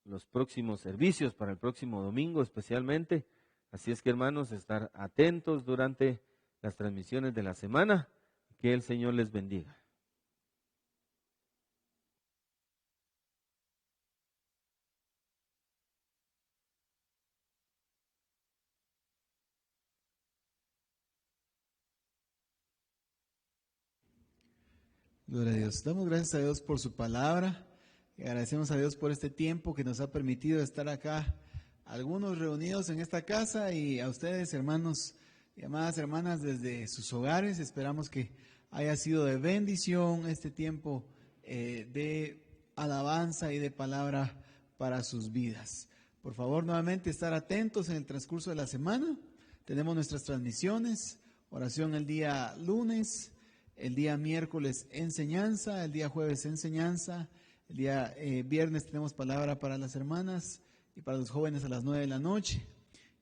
S4: los próximos servicios, para el próximo domingo especialmente. Así es que, hermanos, estar atentos durante las transmisiones de la semana. Que el Señor les bendiga.
S2: Gloria a Dios. Damos gracias a Dios por su palabra y agradecemos a Dios por este tiempo que nos ha permitido estar acá, algunos reunidos en esta casa, y a ustedes, hermanos y amadas hermanas, desde sus hogares. Esperamos que haya sido de bendición este tiempo de alabanza y de palabra para sus vidas. Por favor, nuevamente estar atentos en el transcurso de la semana. Tenemos nuestras transmisiones, oración el día lunes, el día miércoles enseñanza, el día jueves enseñanza, el día viernes tenemos palabra para las hermanas y para los jóvenes a las 9 de la noche.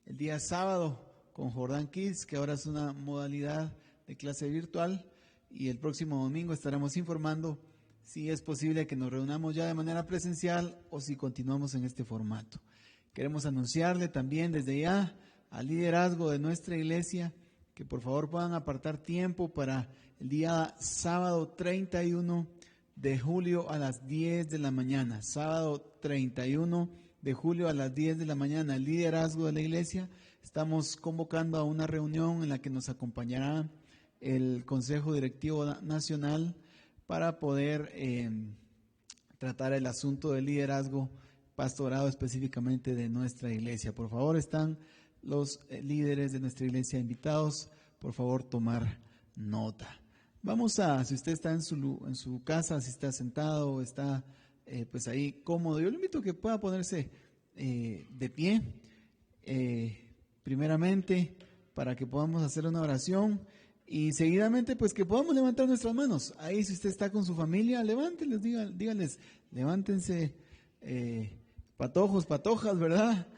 S2: El día sábado con Jordán Kids, que ahora es una modalidad de clase virtual, y el próximo domingo estaremos informando si es posible que nos reunamos ya de manera presencial o si continuamos en este formato. Queremos anunciarle también desde ya al liderazgo de nuestra iglesia que por favor puedan apartar tiempo para el día sábado 31 de julio a las 10 de la mañana. Sábado 31 de julio a las 10 de la mañana, el liderazgo de la iglesia. Estamos convocando a una reunión en la que nos acompañará el Consejo Directivo Nacional para poder tratar el asunto del liderazgo pastorado específicamente de nuestra iglesia. Por favor, están los líderes de nuestra iglesia invitados, por favor tomar nota. Vamos a, si usted está en su casa, si está sentado o está pues ahí cómodo, yo le invito a que pueda ponerse de pie, primeramente para que podamos hacer una oración y seguidamente pues que podamos levantar nuestras manos. Ahí si usted está con su familia, levántenles, díganles, levántense, patojos, patojas, ¿verdad?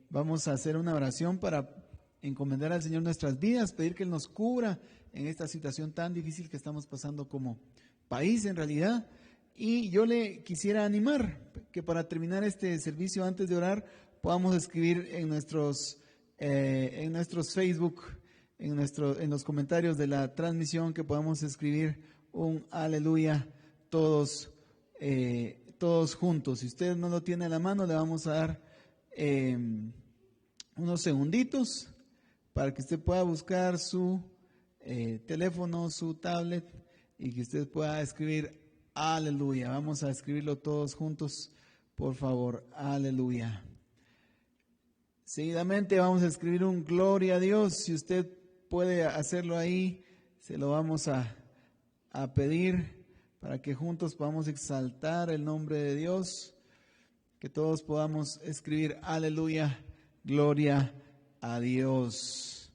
S2: Vamos a hacer una oración para encomendar al Señor nuestras vidas, pedir que Él nos cubra en esta situación tan difícil que estamos pasando como país en realidad. Y yo le quisiera animar que para terminar este servicio, antes de orar, podamos escribir en nuestros Facebook, en los comentarios de la transmisión, que podamos escribir un aleluya todos juntos. Si usted no lo tiene a la mano, le vamos a dar unos segunditos para que usted pueda buscar su teléfono, su tablet, y que usted pueda escribir aleluya. Vamos a escribirlo todos juntos, por favor, aleluya. Seguidamente vamos a escribir un gloria a Dios. Si usted puede hacerlo ahí, se lo vamos a pedir para que juntos podamos exaltar el nombre de Dios, que todos podamos escribir aleluya, gloria a Dios.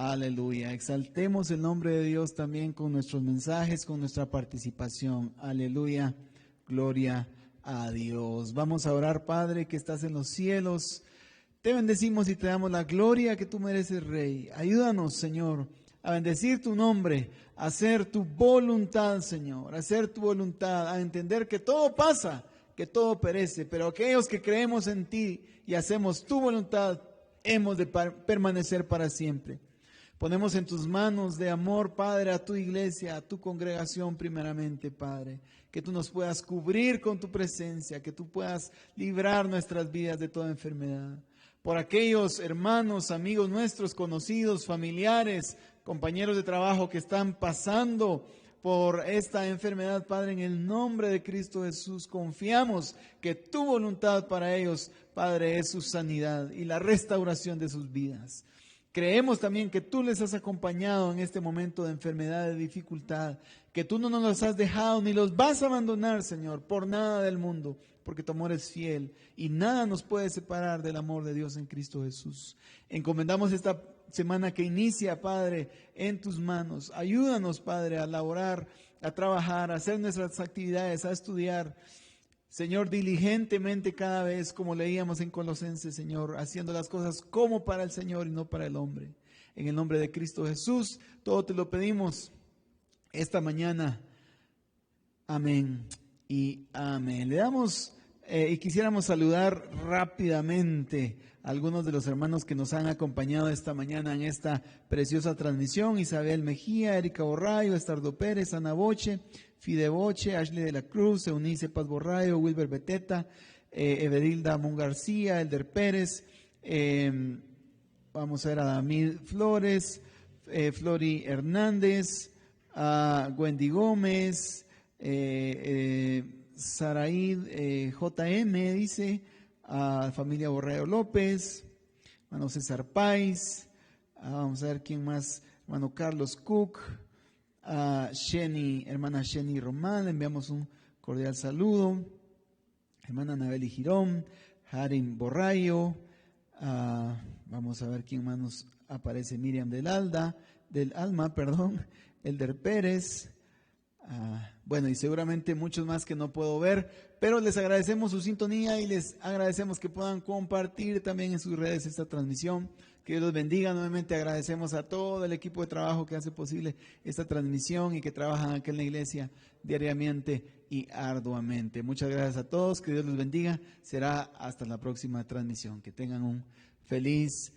S2: Aleluya. Exaltemos el nombre de Dios también con nuestros mensajes, con nuestra participación. Aleluya. Gloria a Dios. Vamos a orar, Padre, que estás en los cielos. Te bendecimos y te damos la gloria que tú mereces, Rey. Ayúdanos, Señor, a bendecir tu nombre, a hacer tu voluntad, Señor, a hacer tu voluntad, a entender que todo pasa, que todo perece, pero aquellos que creemos en ti y hacemos tu voluntad, hemos de permanecer para siempre. Ponemos en tus manos de amor, Padre, a tu iglesia, a tu congregación primeramente, Padre. Que tú nos puedas cubrir con tu presencia, que tú puedas librar nuestras vidas de toda enfermedad. Por aquellos hermanos, amigos nuestros, conocidos, familiares, compañeros de trabajo que están pasando por esta enfermedad, Padre, en el nombre de Cristo Jesús, confiamos que tu voluntad para ellos, Padre, es su sanidad y la restauración de sus vidas. Creemos también que tú les has acompañado en este momento de enfermedad, de dificultad, que tú no nos los has dejado ni los vas a abandonar, Señor, por nada del mundo, porque tu amor es fiel y nada nos puede separar del amor de Dios en Cristo Jesús. Encomendamos esta semana que inicia, Padre, en tus manos. Ayúdanos, Padre, a laborar, a trabajar, a hacer nuestras actividades, a estudiar, Señor, diligentemente cada vez, como leíamos en Colosenses, Señor, haciendo las cosas como para el Señor y no para el hombre. En el nombre de Cristo Jesús, todo te lo pedimos esta mañana. Amén y amén. Le damos y quisiéramos saludar rápidamente a algunos de los hermanos que nos han acompañado esta mañana en esta preciosa transmisión. Isabel Mejía, Erika Borrayo, Estardo Pérez, Ana Boche, Fide Boche, Ashley de la Cruz, Eunice Paz Borrayo, Wilber Beteta, Evedilda Mon García, Elder Pérez, vamos a ver a Damid Flores, Flori Hernández, a Wendy Gómez, Saraid JM, dice, a familia Borrero López, hermano César Páez, vamos a ver quién más, hermano Carlos Cook, a hermana Sheni Román, le enviamos un cordial saludo, hermana Anabeli Girón, Harim Borrayo, vamos a ver quién más nos aparece, Miriam del Alma, Elder Pérez, bueno, y seguramente muchos más que no puedo ver, pero les agradecemos su sintonía y les agradecemos que puedan compartir también en sus redes esta transmisión. Que Dios los bendiga. Nuevamente agradecemos a todo el equipo de trabajo que hace posible esta transmisión y que trabajan aquí en la iglesia diariamente y arduamente. Muchas gracias a todos, que Dios los bendiga. Será hasta la próxima transmisión. Que tengan un feliz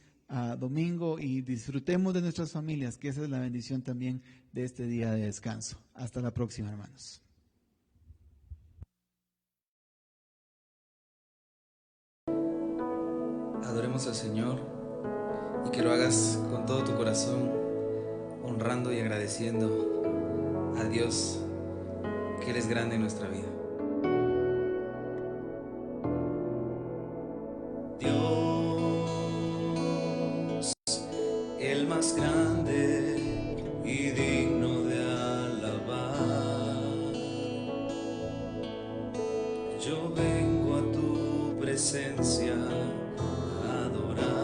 S2: domingo y disfrutemos de nuestras familias, que esa es la bendición también de este día de descanso. Hasta la próxima, hermanos.
S5: Adoremos al Señor y que lo hagas con todo tu corazón, honrando y agradeciendo a Dios, que Él es grande en nuestra vida.
S1: Dios, el más grande y digno de alabar, yo vengo a tu presencia a adorar.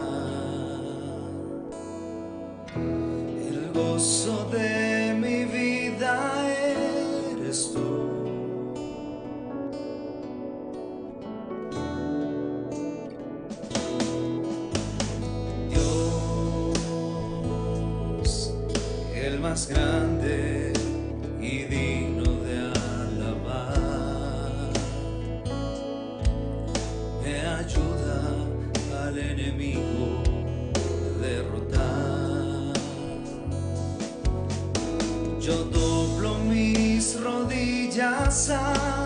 S1: El gozo de mi vida eres tú. Más grande y digno de alabar, me ayuda al enemigo a derrotar. Yo doblo mis rodillas a